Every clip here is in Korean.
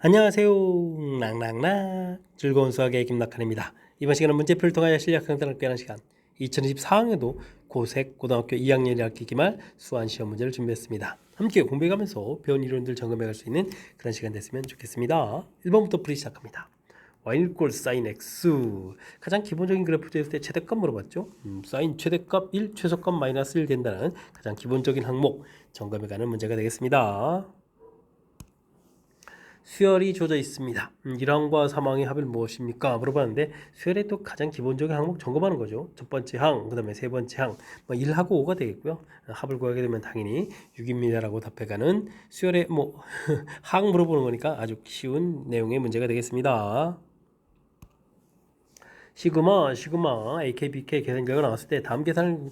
안녕하세요. 랑랑랑 즐거운 수학의 김낙한입니다. 이번 시간은 문제풀이를 통하여 실력 향상을 꾀하는 시간 2024학년도 고색 고등학교 2학년 1학기 기말 수완 시험 문제를 준비했습니다. 함께 공부해가면서 배운 이론들 점검해갈 수 있는 그런 시간 됐으면 좋겠습니다. 1번부터 풀이 시작합니다. y 꼴 사인 x 가장 기본적인 그래프 됐을 때 최대값 물어봤죠. 사인 최대값 1, 최소값 마이너스 1 된다는 가장 기본적인 항목 점검해가는 문제가 되겠습니다. 수열이 주어져 있습니다. 1항과 3항의 합은 무엇입니까? 물어봤는데 수열의 또 가장 기본적인 항목 점검하는 거죠. 첫 번째 항, 그 다음에 세 번째 항, 1하고 5가 되겠고요. 합을 구하게 되면 당연히 6입니다라고 답해가는 수열의 항 물어보는 거니까 아주 쉬운 내용의 문제가 되겠습니다. 시그마, AK, BK 계산 결과 나왔을 때 다음 계산을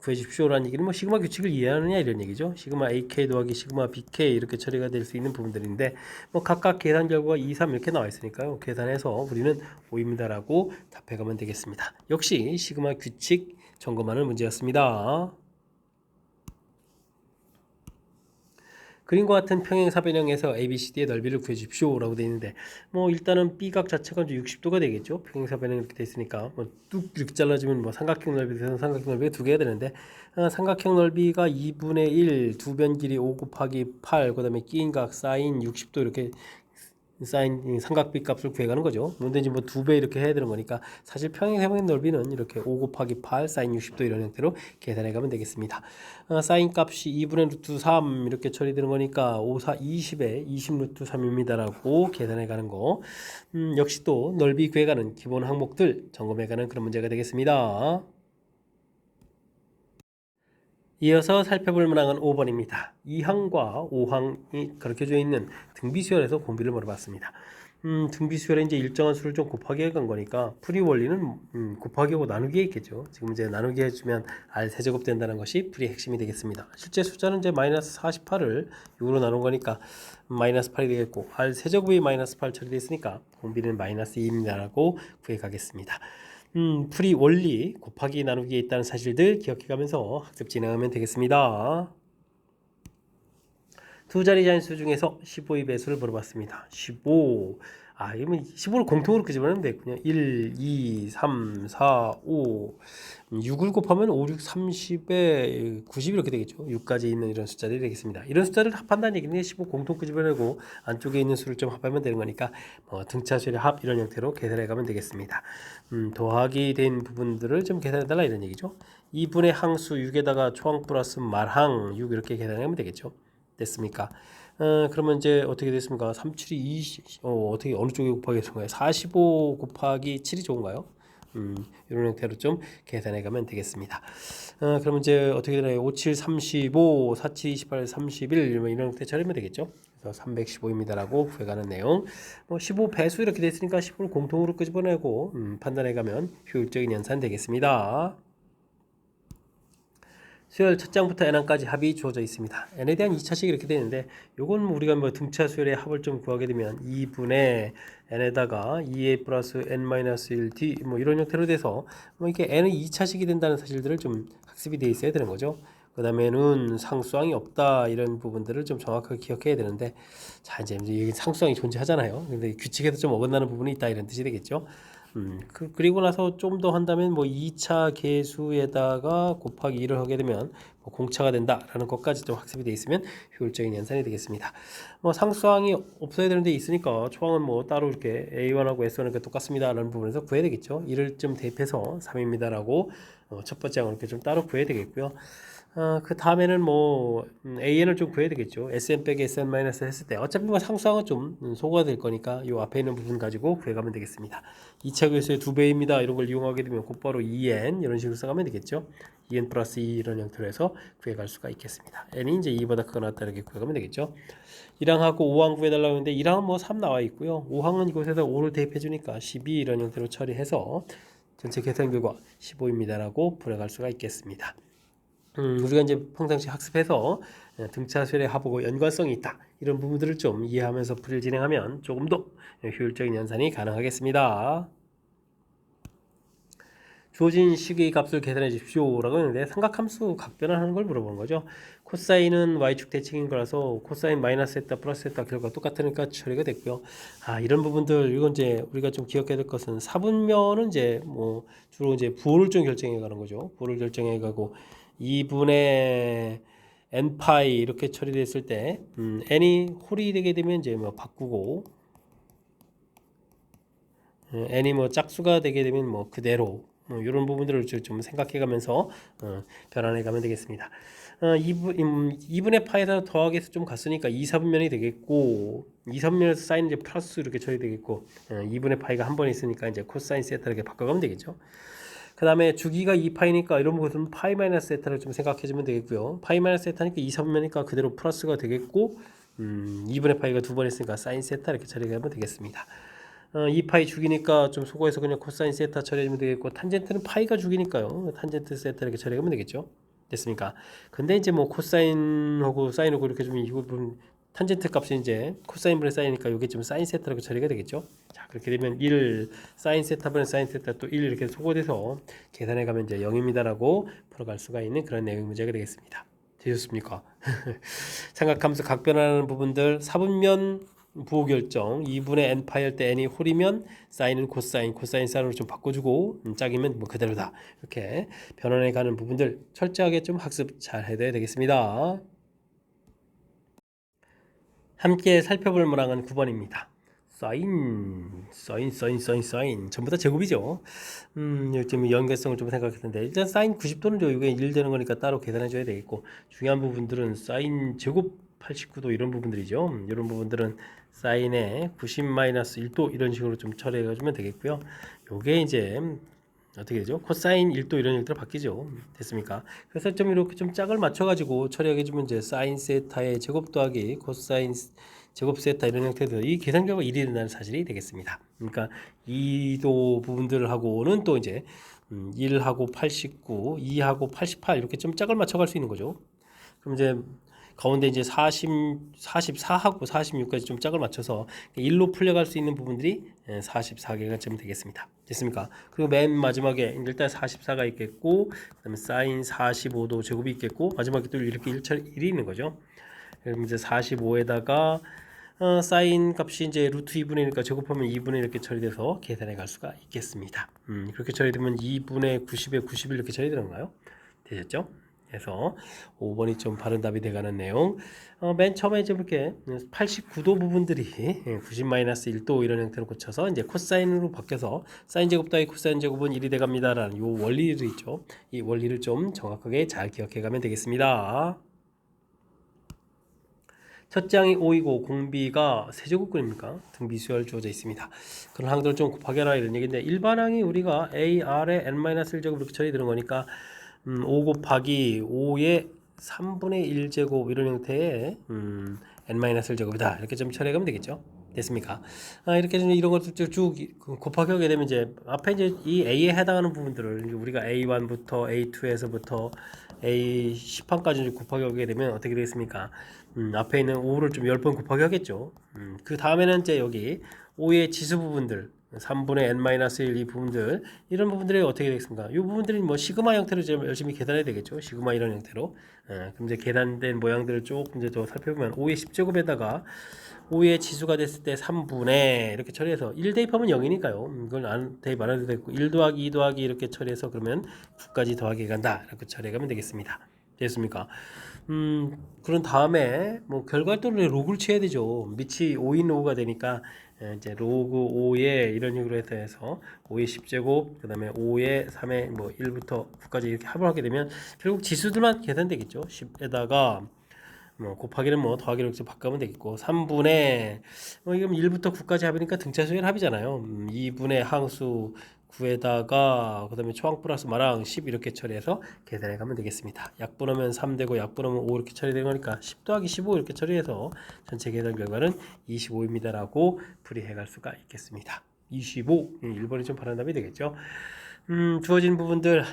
구해주십시오라는 얘기는 시그마 규칙을 이해하느냐 이런 얘기죠. 시그마 AK 더하기 시그마 BK 이렇게 처리가 될 수 있는 부분들인데 각각 계산 결과가 2, 3 이렇게 나와 있으니까요. 계산해서 우리는 5입니다라고 답해가면 되겠습니다. 역시 시그마 규칙 점검하는 문제였습니다. 그림과 같은 평행사변형에서 ABCD의 넓이를 구해주십시오 라고 되어 있는데 일단은 B각 자체가 60도가 되겠죠. 평행사변형 이렇게 되어 있으니까 뚝 이렇게 잘라주면 삼각형 넓이 돼서 삼각형 넓이가 두 개가 되는데 삼각형 넓이가 2분의 1 두 변 길이 5 곱하기 8 그 다음에 끼인 각 사인 60도 이렇게 사인 삼각비 값을 구해가는 거죠. 문제는 뭐 2배 이렇게 해야 되는 거니까 사실 평행사변 넓이는 이렇게 5 곱하기 8 사인 60도 이런 형태로 계산해 가면 되겠습니다. 사인 값이 2분의 루트 3 이렇게 처리되는 거니까 5, 4, 20에 20 루트 3입니다라고 계산해 가는 거. 역시 또 넓이 구해가는 기본 항목들 점검해 가는 그런 문제가 되겠습니다. 이어서 살펴볼 문항은 5번입니다. 2항과 5항이 가르쳐져 있는 등비수열에서 공비를 물어봤습니다. 등비수열에 이제 일정한 수를 좀 곱하기 해간 거니까 풀이 원리는 곱하기하고 나누기에 있겠죠. 지금 이제 나누기 해주면 r 세제곱 된다는 것이 풀이의 핵심이 되겠습니다. 실제 숫자는 이제 마이너스 48을 6으로 나눈 거니까 마이너스 8이 되겠고 r 세제곱이 마이너스 8 처리되어 있으니까 공비는 마이너스 2입니다라고 구해 가겠습니다. 풀이 원리 곱하기 나누기에 있다는 사실들 기억해가면서 학습 진행하면 되겠습니다. 두 자리 자연수 중에서 15의 배수를 물어봤습니다. 15. 이러면 15를 공통으로 끄집어내면 되겠군요. 1, 2, 3, 4, 5. 6을 곱하면 5, 6, 30에 90 이렇게 되겠죠. 6까지 있는 이런 숫자들이 되겠습니다. 이런 숫자를 합한다는 얘기는 15 공통 끄집어내고 안쪽에 있는 수를 좀 합하면 되는 거니까 등차수열의 합 이런 형태로 계산해 가면 되겠습니다. 더하기 된 부분들을 좀 계산해 달라 이런 얘기죠. 2분의 항수 6에다가 초항 플러스 말항 6 이렇게 계산하면 되겠죠. 됐습니까? 그러면 이제 어떻게 됐습니까? 3, 7이 20, 어떻게 어느 쪽에 곱하기 좋은가요? 45 곱하기 7이 좋은가요? 이런 형태로 좀 계산해 가면 되겠습니다. 그러면 이제 어떻게 되나요? 5, 7, 35, 4, 7, 28, 31 이런 형태 처리하면 되겠죠? 그래서 315입니다라고 구해가는 내용. 15 배수 이렇게 됐으니까 15를 공통으로 끄집어내고 판단해 가면 효율적인 연산 되겠습니다. 수열 첫 장부터 n항까지 합이 주어져 있습니다. n에 대한 2차식이 이렇게 되는데 요건 우리가 등차 수열의 합을 좀 구하게 되면 2분의 n에다가 2a 플러스 n-1d 이런 형태로 돼서 이렇게 n은 2차식이 된다는 사실들을 좀 학습이 돼 있어야 되는 거죠. 그 다음에는 상수항이 없다 이런 부분들을 좀 정확하게 기억해야 되는데 자 이제 여기 상수항이 존재하잖아요. 근데 규칙에서 좀 어긋나는 부분이 있다 이런 뜻이 되겠죠. 그리고 나서 좀 더 한다면 2차 계수에다가 곱하기 2를 하게 되면 공차가 된다라는 것까지 좀 학습이 되어 있으면 효율적인 연산이 되겠습니다. 상수항이 없어야 되는 데 있으니까 초항은 따로 이렇게 A1하고 S1은 똑같습니다라는 부분에서 구해야 되겠죠. 1을 좀 대입해서 3입니다라고 첫 번째 항을 이렇게 좀 따로 구해야 되겠고요. 그 다음에는 AN을 좀 구해야 되겠죠. SN 빼기 SN 마이너스 했을 때 어차피 상수항은 좀 소거가 될 거니까 이 앞에 있는 부분 가지고 구해가면 되겠습니다. 2차 계수의 2배입니다. 이런 걸 이용하게 되면 곧바로 2n 이런 식으로 써가면 되겠죠. 2n 플러스 2 이런 형태로 해서 구해갈 수가 있겠습니다. n이 이제 2보다 크거나 같다 이렇게 구해가면 되겠죠. 1항하고 5항 구해달라고 했는데 1항은 3 나와 있고요. 5항은 이곳에서 5를 대입해 주니까 12 이런 형태로 처리해서 전체 계산 결과 15입니다라고 풀어갈 수가 있겠습니다. 우리가 이제 평상시 학습해서 등차수열의 합하고 연관성이 있다 이런 부분들을 좀 이해하면서 풀이를 진행하면 조금 더 효율적인 연산이 가능하겠습니다. 주어진 식의 값을 계산해 주십시오라고 했는데 삼각함수 각변환하는 걸 물어보는 거죠. 코사인은 y축 대칭인 거라서 코사인 마이너스 했다 플러스 했다 결과가 똑같으니까 처리가 됐고요. 이런 부분들 이건 이제 우리가 좀 기억해야 될 것은 사분면은 이제 뭐 주로 이제 부호를 좀 결정해 가는 거죠. 부호를 결정해 가고 2분의 n파이 이렇게 처리됐을 때 n이 홀이 되게 되면 이제 뭐 바꾸고 n이 뭐 짝수가 되게 되면 뭐 그대로 이런 부분들을 좀 생각해 가면서 변환해 가면 되겠습니다. 2분의 파에다 더하기해서 좀 갔으니까 2, 4분면이 되겠고 2, 4분면에서 사인 이제 플러스 이렇게 처리되겠고 2분의 파이가 한 번 있으니까 이제 코사인 세타 이렇게 바꿔가면 되겠죠. 그 다음에 주기가 2파이니까 이런 것은 파이 마이너스 세타를 좀 생각해 주면 되겠고요. 파이 마이너스 세타니까 2, 4분면이니까 그대로 플러스가 되겠고 2분의 파이가 두 번 있으니까 사인 세타 이렇게 처리하면 되겠습니다. 2파이 주기니까 좀 소거해서 그냥 코사인 세타 처리하면 되겠고 탄젠트는 파이가 주기니까요. 탄젠트 세타 이렇게 처리하면 되겠죠. 됐습니까? 근데 이제 뭐 코사인하고 사인하고 이렇게 좀 이 부분 탄젠트 값이 이제 코사인분의 사인이니까 이게 좀 사인 세타라고 처리가 되겠죠. 자, 그렇게 되면 1 사인 세타분의 사인 세타 또 1 이렇게 소거돼서 계산해 가면 이제 0입니다라고 풀어갈 수가 있는 그런 내용 문제가 되겠습니다. 되셨습니까? 삼각함수 각변하는 부분들 4분면 부호 결정 2분의 n파이 할 때 n이 홀이면 사인은 코사인, 코사인 사인으로 좀 바꿔주고 짝이면 뭐 그대로다. 이렇게 변환해 가는 부분들 철저하게 좀 학습 잘 해야 되겠습니다. 함께 살펴볼 문항은 9번입니다. 사인 전부 다 제곱이죠. 좀 연계성을 좀 생각했는데 일단 사인 90도는 이게 1 되는 거니까 따로 계산해 줘야 되겠고 중요한 부분들은 사인 제곱 89도 이런 부분들이죠. 이런 부분들은 사인의 90-1도 이런 식으로 좀 처리해 주면 되겠고요. 요게 이제 어떻게 되죠? 코사인 1도 이런 형태로 바뀌죠. 됐습니까? 그래서 좀 이렇게 좀 짝을 맞춰 가지고 처리하게 주면 이제 사인 세타의 제곱 더하기 코사인 제곱 세타 이런 형태로 이 계산 결과가 1이 된다는 사실이 되겠습니다. 그러니까 2도 부분들하고는 또 이제 1하고 89, 2하고 88 이렇게 좀 짝을 맞춰 갈 수 있는 거죠. 그럼 이제 가운데 이제 44하고 46까지 좀 짝을 맞춰서 1로 풀려갈 수 있는 부분들이 44개가 좀 되겠습니다. 됐습니까? 그리고 맨 마지막에 일단 44가 있겠고 그다음에 사인 45도 제곱이 있겠고 마지막에 또 이렇게 1이 있는 거죠. 그럼 이제 45에다가 사인 값이 이제 루트 2분의니까 제곱하면 2분의 이렇게 처리돼서 계산해 갈 수가 있겠습니다. 그렇게 처리되면 2분의 90에 91 이렇게 처리되는가요? 되셨죠? 그래서 5번이 좀 바른 답이 돼가는 내용. 맨 처음에 이제 이렇게 89도 부분들이 90-1도 이런 형태로 고쳐서 이제 코사인으로 바뀌어서 사인 제곱 더하기 코사인 제곱은 1이 돼갑니다라는 이 원리를 있죠. 이 원리를 좀 정확하게 잘 기억해가면 되겠습니다. 첫째 항이 5이고 공비가 세제곱근입니까? 등비 수열 주어져 있습니다. 그런 항들을 좀 곱하게 하라 이런 얘기인데 일반 항이 우리가 AR에 n-1제곱 이렇게 처리되는 거니까 5 곱하기 5의 3분의 1제곱 이런 형태의 n-1제곱이다 이렇게 좀 처리하면 되겠죠. 됐습니까? 이렇게 이런 것들 쭉 곱하기 하게 되면 이제 앞에 이제 이 A에 해당하는 부분들을 우리가 A1부터 A2에서부터 A10항까지 곱하기 하게 되면 어떻게 되겠습니까? 앞에 있는 5를 좀 10번 곱하기 하겠죠. 그 다음에는 이제 여기 5의 지수 부분들 3분의 n-1 이 부분들 이런 부분들이 어떻게 되겠습니까? 이 부분들이 뭐 시그마 형태로 좀 열심히 계산해야 되겠죠. 시그마 이런 형태로. 그럼 이제 계산된 모양들을 조금 이제 더 살펴보면 5의 10제곱에다가 5의 지수가 됐을 때 3분의 이렇게 처리해서 1 대입하면 0이니까요. 이걸 대입 안 해도 되고 1 더하기 2 더하기 이렇게 처리해서 그러면 9까지 더하기 간다. 이렇게 처리하면 되겠습니다. 됐습니까? 그런 다음에 뭐 결과적으로 로그를 쳐야 되죠. 밑이 5인 로그가 되니까 이제 로그 5에 이런 식으로 해서 5의 10제곱 그다음에 5의 3의 뭐 1부터 9까지 이렇게 합을 하게 되면 결국 지수들만 계산되겠죠. 10에다가 뭐 곱하기는 뭐 더하기로 이렇게 바꾸면 되겠고 3분의 뭐 이건 1부터 9까지 합이니까 등차수열 합이잖아요. 2분의 항수 9에다가 그 다음에 초항 플러스 마랑 10 이렇게 처리해서 계산해 가면 되겠습니다. 약분하면 3 되고 약분하면 5 이렇게 처리되는 거니까 10 더하기 15 이렇게 처리해서 전체 계산 결과는 25입니다 라고 풀이해 갈 수가 있겠습니다. 25 1번이 좀 바른 답이 되겠죠. 주어진 부분들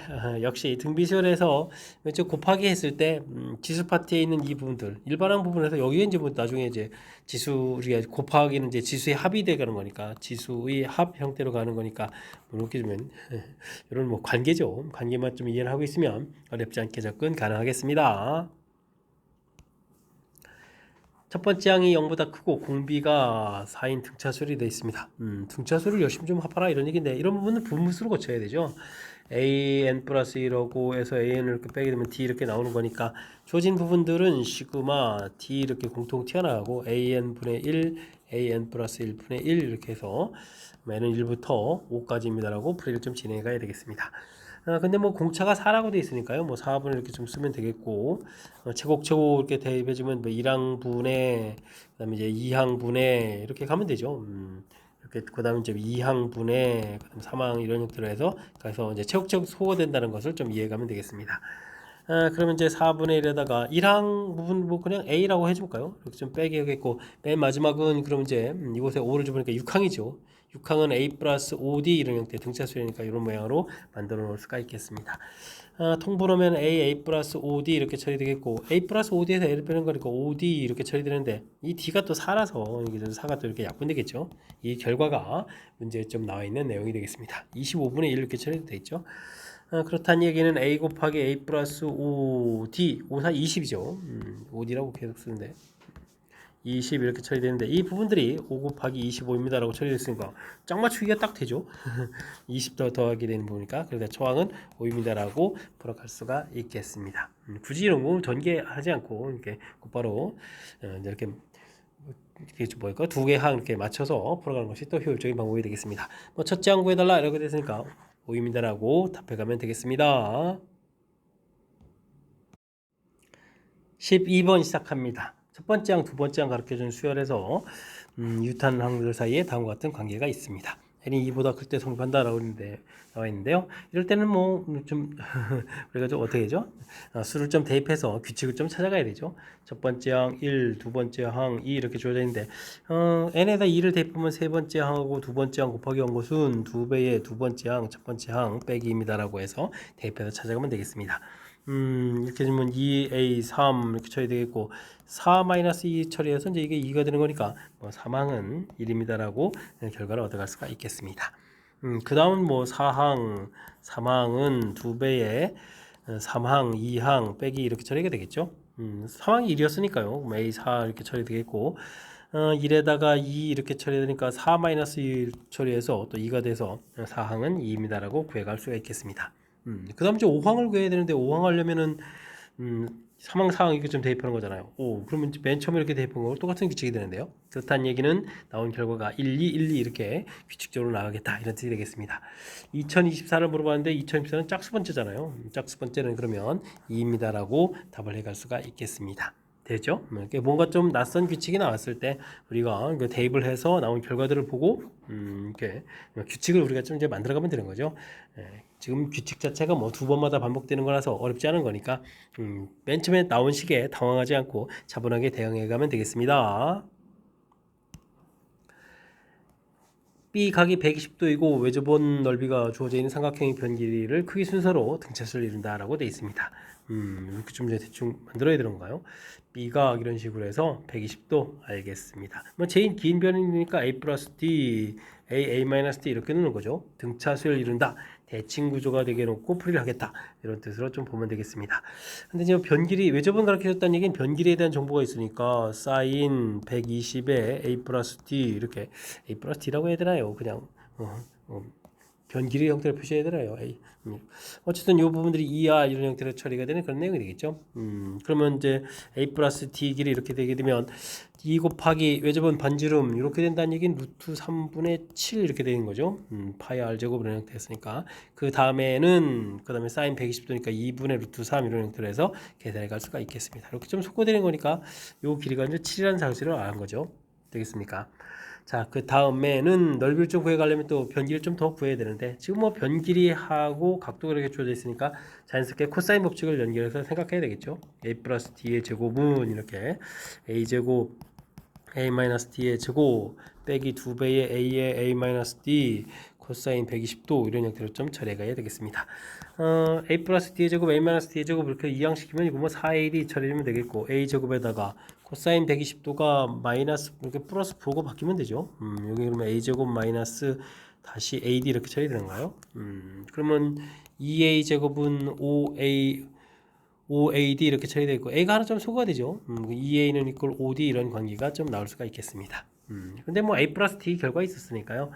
역시 등비수열에서 왼쪽 곱하기 했을 때 지수 파트에 있는 이 부분들 일반항 부분에서 여기에 이제 뭐 나중에 이제 지수 우리가 곱하기는 이제 지수의 합이 되가는 거니까 지수의 합 형태로 가는 거니까 뭐 이렇게 주면 이런 뭐 관계죠. 관계만 좀 이해를 하고 있으면 어렵지 않게 접근 가능하겠습니다. 첫 번째 항이 0보다 크고 공비가 4인 등차수열이 되어 있습니다. 등차수를 열심히 좀 합하라 이런 얘기인데 이런 부분은 분무수로 고쳐야 되죠. an 플러스 1하고 해서 an을 이렇게 빼게 되면 d 이렇게 나오는 거니까 주어진 부분들은 시그마 d 이렇게 공통 튀어나가고 an 분의 1 an 플러스 1 분의 1 이렇게 해서 n은 1부터 5까지입니다라고 풀이를 좀 진행해 가야 되겠습니다. 근데 뭐 공차가 4라고 돼 있으니까요. 뭐 4분을 이렇게 좀 쓰면 되겠고 제곡 이렇게 대입해주면 뭐 1항분의 그다음에 이제 2항분의 이렇게 가면 되죠. 이렇게 그다음에 이제 2항분의 그다음 3항 이런 형태로 해서 그래서 이제 체곡 소거된다는 것을 좀 이해가면 되겠습니다. 그러면 이제 4분의 1에다가 1항 부분 뭐 그냥 A라고 해줄까요? 이렇게 좀 빼게 하겠고 맨 마지막은 그럼 이제 이곳에 5를 줘보니까 6항이죠. 6항은 A 플러스 5D 이런 형태 등차수열이니까 이런 모양으로 만들어 놓을 수가 있겠습니다. 통분하면 A 플러스 5D 이렇게 처리되겠고 A 플러스 5D에서 A를 빼는 거니까 5D 이렇게 처리되는데 이 D가 또 4라서 이게 4가 또 이렇게 약분되겠죠. 이 결과가 문제에 좀 나와 있는 내용이 되겠습니다. 25분의 1 이렇게 처리되어 있죠. 그렇다는 얘기는 A 곱하기 A 플러스 5D 5, 4, 20이죠. 5D라고 계속 쓰는데 20 이렇게 처리되는데 이 부분들이 5 곱하기 25입니다라고 처리됐으니까 짝 맞추기가 딱 되죠. 20 더하게 되는 부분이니까 그래서 초항은 5입니다라고 풀어갈 수가 있겠습니다. 굳이 이런 거 전개하지 않고 이렇게 곧바로 이렇게 뭐랄까 두 개 항 이렇게 맞춰서 풀어가는 것이 또 효율적인 방법이 되겠습니다. 뭐 첫째 항 구해달라 이렇게 됐으니까 5입니다라고 답해가면 되겠습니다. 12번 시작합니다. 첫 번째 항, 두 번째 항 가르쳐준 수열에서 유탄 항들 사이에 다음과 같은 관계가 있습니다. n이 2보다 클 때 성립한다라고 나와 있는데요. 이럴 때는 뭐 좀 우리가 좀 어떻게 하죠? 수를 좀 대입해서 규칙을 좀 찾아가야 되죠. 첫 번째 항 1, 두 번째 항 2 이렇게 주어져 있는데 n에다 2를 대입하면 세 번째 항하고 두 번째 항 곱하기 원고수는 2배의 두 번째 항, 첫 번째 항 빼기입니다라고 해서 대입해서 찾아가면 되겠습니다. 이렇게 되면 2a 3 이렇게 처리 되겠고 4-2 처리해서 이제 이게 2가 되는 거니까 뭐 3항은 1입니다라고 결과를 얻어갈 수가 있겠습니다. 그 다음 뭐 4항, 3항은 2배의 3항, 2항 빼기 이렇게 처리가 되겠죠. 3항이 1이었으니까요. a 4 이렇게 처리 되겠고 1에다가 2 이렇게 처리되니까 4-1 처리해서 또 2가 돼서 4항은 2입니다라고 구해갈 수가 있겠습니다. 그 다음 이제 5항을 구해야 되는데 5항 하려면은 3항, 4항 이렇게 좀 대입하는 거잖아요. 그러면 맨 처음에 이렇게 대입한 거랑 똑같은 규칙이 되는데요. 그렇다는 얘기는 나온 결과가 1, 2, 1, 2 이렇게 규칙적으로 나가겠다 이런 뜻이 되겠습니다. 2024를 물어봤는데 2024는 짝수 번째잖아요. 짝수 번째는 그러면 2입니다라고 답을 해갈 수가 있겠습니다. 되죠? 뭔가 좀 낯선 규칙이 나왔을 때 우리가 대입을 해서 나온 결과들을 보고 이렇게 규칙을 우리가 좀 이제 만들어가면 되는 거죠. 지금 규칙 자체가 뭐 두 번마다 반복되는 거라서 어렵지 않은 거니까 맨 처음에 나온 식에 당황하지 않고 차분하게 대응해가면 되겠습니다. B 각이 120도이고 외접원 넓이가 주어져 있는 삼각형의 변 길이를 크기 순서로 등차수를 이룬다라고 되어 있습니다. 이렇게 좀 이제 대충 만들어야 되는 건가요? B각 이런 식으로 해서 120도 알겠습니다. 뭐 제인 긴 변이니까 A 플러스 D, A 마이너스 D 이렇게 넣는 거죠. 등차수를 이룬다. 대칭 구조가 되게 놓고 풀이를 하겠다. 이런 뜻으로 좀 보면 되겠습니다. 근데 지금 변길이 외접원 가르쳐줬다는 얘기는 변길이에 대한 정보가 있으니까 사인 120에 A 플러스 D 이렇게 A 플러스 D라고 해야 되나요? 그냥 변길이 형태를 표시해야 되나요? 어쨌든 이 부분들이 ER 이런 형태로 처리가 되는 그런 내용이 되겠죠. 그러면 이제 A 플러스 D 길이 이렇게 되게 되면 D 곱하기 외접원 반지름 이렇게 된다는 얘기는 루트 3분의 7 이렇게 되는 거죠. 파이 R 제곱 이런 형태였으니까 그 다음에는 그 다음에 사인 120도니까 2분의 루트 3 이런 형태로 해서 계산해 갈 수가 있겠습니다. 이렇게 좀 속고되는 거니까 요 길이가 이제 7이라는 사실을 아는 거죠. 되겠습니까? 자, 그 다음에는 넓이를 좀 구해가려면 또 변길을 좀 더 구해야 되는데 지금 뭐 변길이하고 각도가 이렇게 주어져 있으니까 자연스럽게 코사인 법칙을 연결해서 생각해야 되겠죠. A 플러스 D의 제곱은 이렇게 A 제곱 A 마이너스 D의 제곱 빼기 2배의 A의 A 마이너스 D 코사인 120도 이런 형태로 좀 처리해가야 되겠습니다. a 플러스 d의 제곱 a 마이너스 d의 제곱 이렇게 이항시키면 이거 뭐 4ad 처리하면 되겠고 a 제곱에다가 코사인 120도가 마이너스 이렇게 플러스 부호가 바뀌면 되죠. 여기 그러면 a 제곱 마이너스 다시 ad 이렇게 처리되는가요? 그러면 2a 제곱은 5ad 이렇게 처리되어 있고 a가 하나 좀 소거가 되죠. 2a는 이꼴 5d 이런 관계가 좀 나올 수가 있겠습니다. 근데 뭐 a 플러스 d 결과 있었으니까요.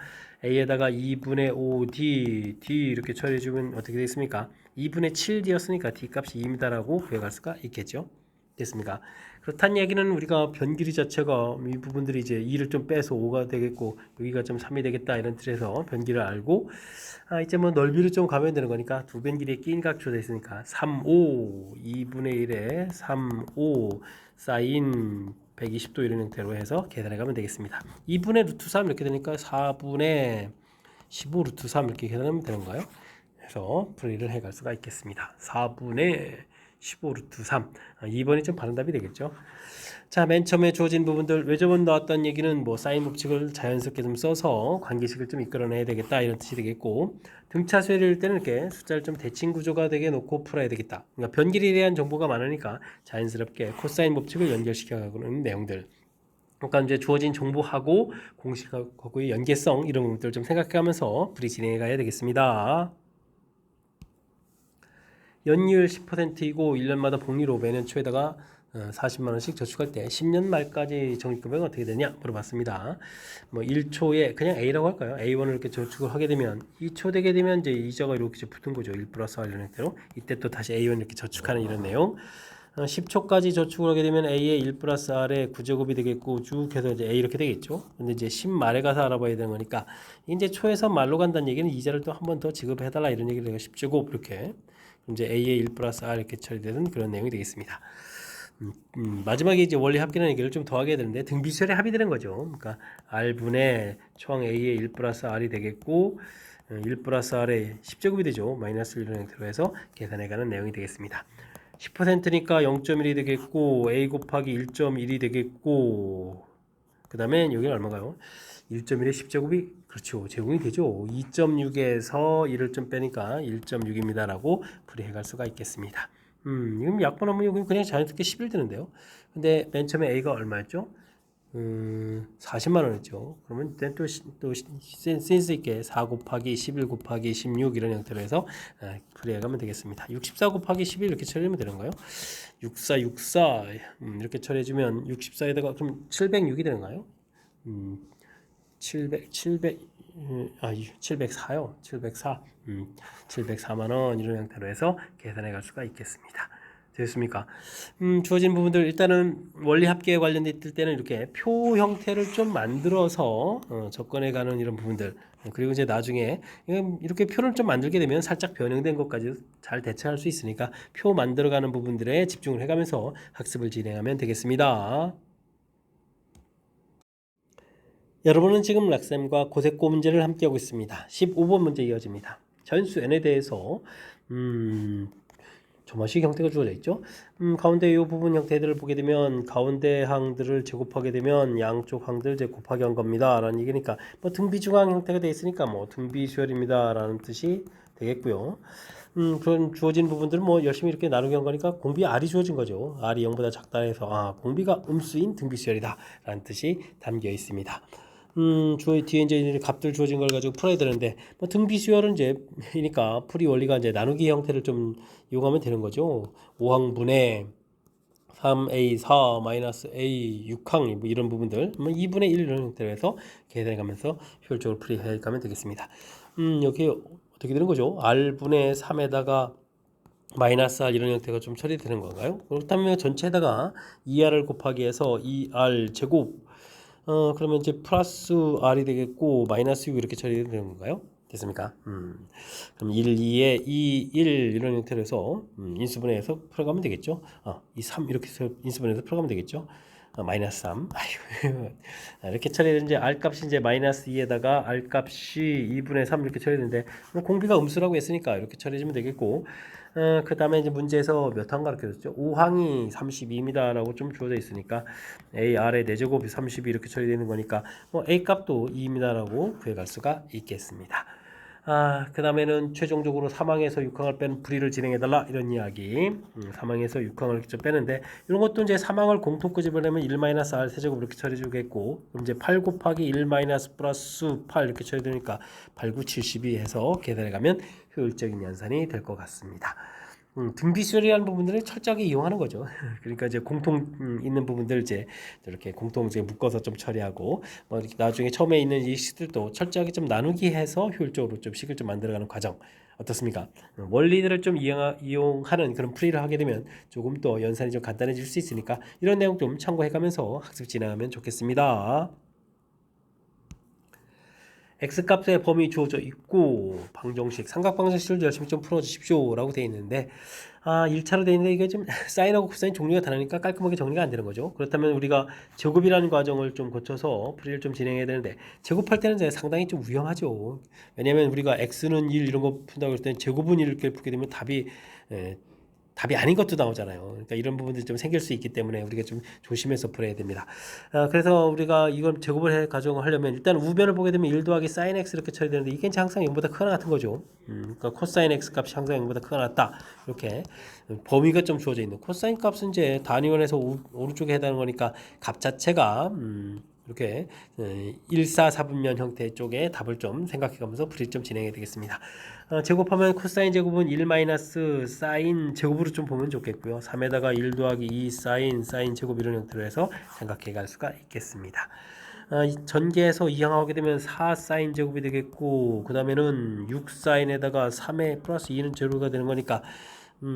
a에다가 2분의 5d d 이렇게 처리해주면 어떻게 되겠습니까? 2분의 7d였으니까 d 값이 2입니다라고 구해갈 수가 있겠죠. 됐습니까? 그렇다는 얘기는 우리가 변 길이 자체가 이 부분들이 이제 2를 좀 빼서 5가 되겠고 여기가 좀 3이 되겠다 이런 뜻에서 변 길을 알고 이제 뭐 넓이를 좀 가면 되는 거니까 두 변 길이의 끼인 각 주어져 있으니까 3, 5 2분의 1에 3, 5 사인 120도 이런 형태로 해서 계산해 가면 되겠습니다. 2분의 루트 3 이렇게 되니까 4분의 15 루트 3 이렇게 계산하면 되는 거예요. 그래서 풀이를 해갈 수가 있겠습니다. 4분의 15 루트 3 2번이 좀 바른 답이 되겠죠. 자, 맨 처음에 주어진 부분들 외접원 나왔다는 얘기는 뭐 사인 법칙을 자연스럽게 좀 써서 관계식을 좀 이끌어내야 되겠다 이런 뜻이 되겠고, 등차 수열일 때는 이렇게 숫자를 좀 대칭 구조가 되게 놓고 풀어야 되겠다. 그러니까 변길에 대한 정보가 많으니까 자연스럽게 코사인 법칙을 연결시켜가는 내용들. 그러니까 이제 주어진 정보하고 공식하고의 연계성 이런 것들 좀 생각해가면서 풀이 진행해 가야 되겠습니다. 연이율 10%이고 1년마다 복리로 매년 초에다가 40만 원씩 저축할 때 10년 말까지 적립금액은 어떻게 되냐 물어봤습니다. 뭐 1초에 그냥 A라고 할까요? A1을 이렇게 저축을 하게 되면 2초 되게 되면 이제 이자가 이렇게 붙은 거죠. 1 플러스 R 이런 형태로. 이때 또 다시 A1 이렇게 저축하는 이런 내용. 10초까지 저축을 하게 되면 A의 1 플러스 R의 9제곱이 되겠고 쭉 해서 이제 A 이렇게 되겠죠. 근데 이제 10 말에 가서 알아봐야 되는 거니까 이제 초에서 말로 간다는 얘기는 이자를 또 한 번 더 지급해달라 이런 얘기를 내가 10제곱 이렇게 이제 A의 1 플러스 R 이렇게 처리되는 그런 내용이 되겠습니다. 마지막에 이제 원리 합계라는 얘기를 좀 더 하게 되는데 등비수열에 합의되는 거죠. 그러니까 R분의 초항 A의 1 플러스 R이 되겠고 1 플러스 R의 10제곱이 되죠. 마이너스 1을 형태로 해서 계산해가는 내용이 되겠습니다. 10%니까 0.1이 되겠고 A 곱하기 1.1이 되겠고 그 다음에 여기는 얼마가요? 1.1의 10제곱이 그렇죠. 제곱이 되죠. 2.6에서 1을 좀 빼니까 1.6입니다 라고 풀이해갈 수가 있겠습니다. 이건 약분하면 여기 그냥 자연스럽게 11 되는데요. 근데 맨 처음에 A가 얼마였죠? 40만 원이었죠. 그러면 또 센스 있게 4 곱하기 11 곱하기 16 이런 형태로 해서 풀이해 가면 되겠습니다. 64 곱하기 11 이렇게 처리하면 되는 거예요. 64 이렇게 처리해 주면 64에다가 그럼 706이 되는가요? 704요. 704만 원 이런 형태로 해서 계산해 갈 수가 있겠습니다. 됐습니까? 주어진 부분들 일단은 원리 합계에 관련됐을 때는 이렇게 표 형태를 좀 만들어서 접근해 가는 이런 부분들, 그리고 이제 나중에 이렇게 표를 좀 만들게 되면 살짝 변형된 것까지 잘 대처할 수 있으니까 표 만들어 가는 부분들에 집중을 해 가면서 학습을 진행하면 되겠습니다. 여러분은 지금 락쌤과 고세고 문제를 함께 하고 있습니다. 15번 문제 이어집니다. 전수 n에 대해서 조마식 형태가 주어져 있죠. 가운데 이 부분 형태들을 보게 되면 가운데 항들을 제곱하게 되면 양쪽 항들 제곱하게 한 겁니다 라는 얘기니까 뭐 등비중항 형태가 되어 있으니까 뭐 등비수열입니다 라는 뜻이 되겠고요. 그런 주어진 부분들은 뭐 열심히 이렇게 나누게 한 거니까 공비 R이 주어진 거죠. R이 0보다 작다 해서 공비가 음수인 등비수열이다 라는 뜻이 담겨 있습니다. 뒤에 이제 값들 주어진 걸 가지고 풀어야 되는데, 뭐 등비수열은 이제, 이니까 풀이 원리가 이제 나누기 형태를 좀 이용하면 되는 거죠. 5항분의 3a 4 마이너스 a 6항 뭐 이런 부분들, 뭐 2분의 1 이런 형태로 해서 계산해 가면서 효율적으로 풀이해 가면 되겠습니다. 여기 어떻게 되는 거죠? r분의 3에다가 마이너스 r 이런 형태가 좀 처리되는 건가요? 그렇다면 전체에다가 2r을 곱하기 해서 2r 제곱 그러면 이제 플러스 r이 되겠고 마이너스 6 이렇게 처리되는 건가요? 됐습니까? 그럼 1, 2에 2, 1 이런 형태로 해서 인수분해해서 풀어가면 되겠죠? 2, 3 이렇게 해서 인수분해해서 풀어가면 되겠죠? 마이너스 3 아이고 이렇게 처리되는 이제 r 값이 이제 마이너스 2에다가 r 값이 2분의 3 이렇게 처리되는데 공비가 음수라고 했으니까 이렇게 처리해주면 되겠고 그 다음에 이제 문제에서 몇 항 가르쳐줬죠? 5항이 32입니다 라고 좀 주어져 있으니까 AR의 4제곱이 32 이렇게 처리되는 거니까 뭐 A 값도 2입니다 라고 구해갈 수가 있겠습니다. 그 다음에는 최종적으로 3항에서 6항을 빼는 풀이를 진행해달라 이런 이야기. 3항에서 6항을 좀 빼는데 이런 것도 이제 3항을 공통 끄집어내면 1-r 세제곱 이렇게 처리해주겠고, 그럼 이제 8 곱하기 1 플러스 8 이렇게 처리되니까 8, 9, 72 해서 계산해가면 효율적인 연산이 될 것 같습니다. 등비수열이라는 부분들을 철저하게 이용하는 거죠. 그러니까 이제 공통 있는 부분들 이제 이렇게 공통 이제 묶어서 좀 처리하고, 뭐 이렇게 나중에 처음에 있는 이 식들도 철저하게 좀 나누기 해서 효율적으로 좀 식을 좀 만들어가는 과정 어떻습니까? 원리들을 좀 이용하는 그런 풀이를 하게 되면 조금 더 연산이 좀 간단해질 수 있으니까 이런 내용 좀 참고해가면서 학습 진행하면 좋겠습니다. x값의 범위 주어져 있고 방정식 삼각방정식을 열심히 좀 풀어주십시오 라고 되어 있는데 1차로 되어 있는데 이게 좀 사인하고 코사인 종류가 다르니까 깔끔하게 정리가 안 되는 거죠. 그렇다면 우리가 제곱이라는 과정을 좀 거쳐서 풀이를 좀 진행해야 되는데, 제곱할 때는 이제 상당히 좀 위험하죠. 왜냐하면 우리가 x는 1 이런 거 푼다고 할 때는 제곱은 1 이렇게 풀게 되면 답이 아닌 것도 나오잖아요. 그러니까 이런 부분들이 좀 생길 수 있기 때문에 우리가 좀 조심해서 풀어야 됩니다. 그래서 우리가 이걸 제곱을 가정을 하려면 일단 우변을 보게 되면 1 더하기 sin x 이렇게 처리되는데 이게 항상 0보다 크거나 같은 거죠. 그러니까 코사인 x 값이 항상 0보다 크거나 같다. 이렇게 범위가 좀 주어져 있는 코사인 값은 이제 단위원에서 오른쪽에 해당하는 거니까 값 자체가 이렇게 1, 4, 4분면 형태 쪽에 답을 좀 생각해가면서 풀이 좀 진행해야 되겠습니다. 제곱하면 코사인 제곱은 1 마이너스 사인 제곱으로 좀 보면 좋겠고요. 3에다가 1 더하기 2 사인 제곱 이런 형태로 해서 생각해 갈 수가 있겠습니다. 전개해서 이항하게 되면 4 사인 제곱이 되겠고, 그 다음에는 6 사인에다가 3에 플러스 2는 제로가 되는 거니까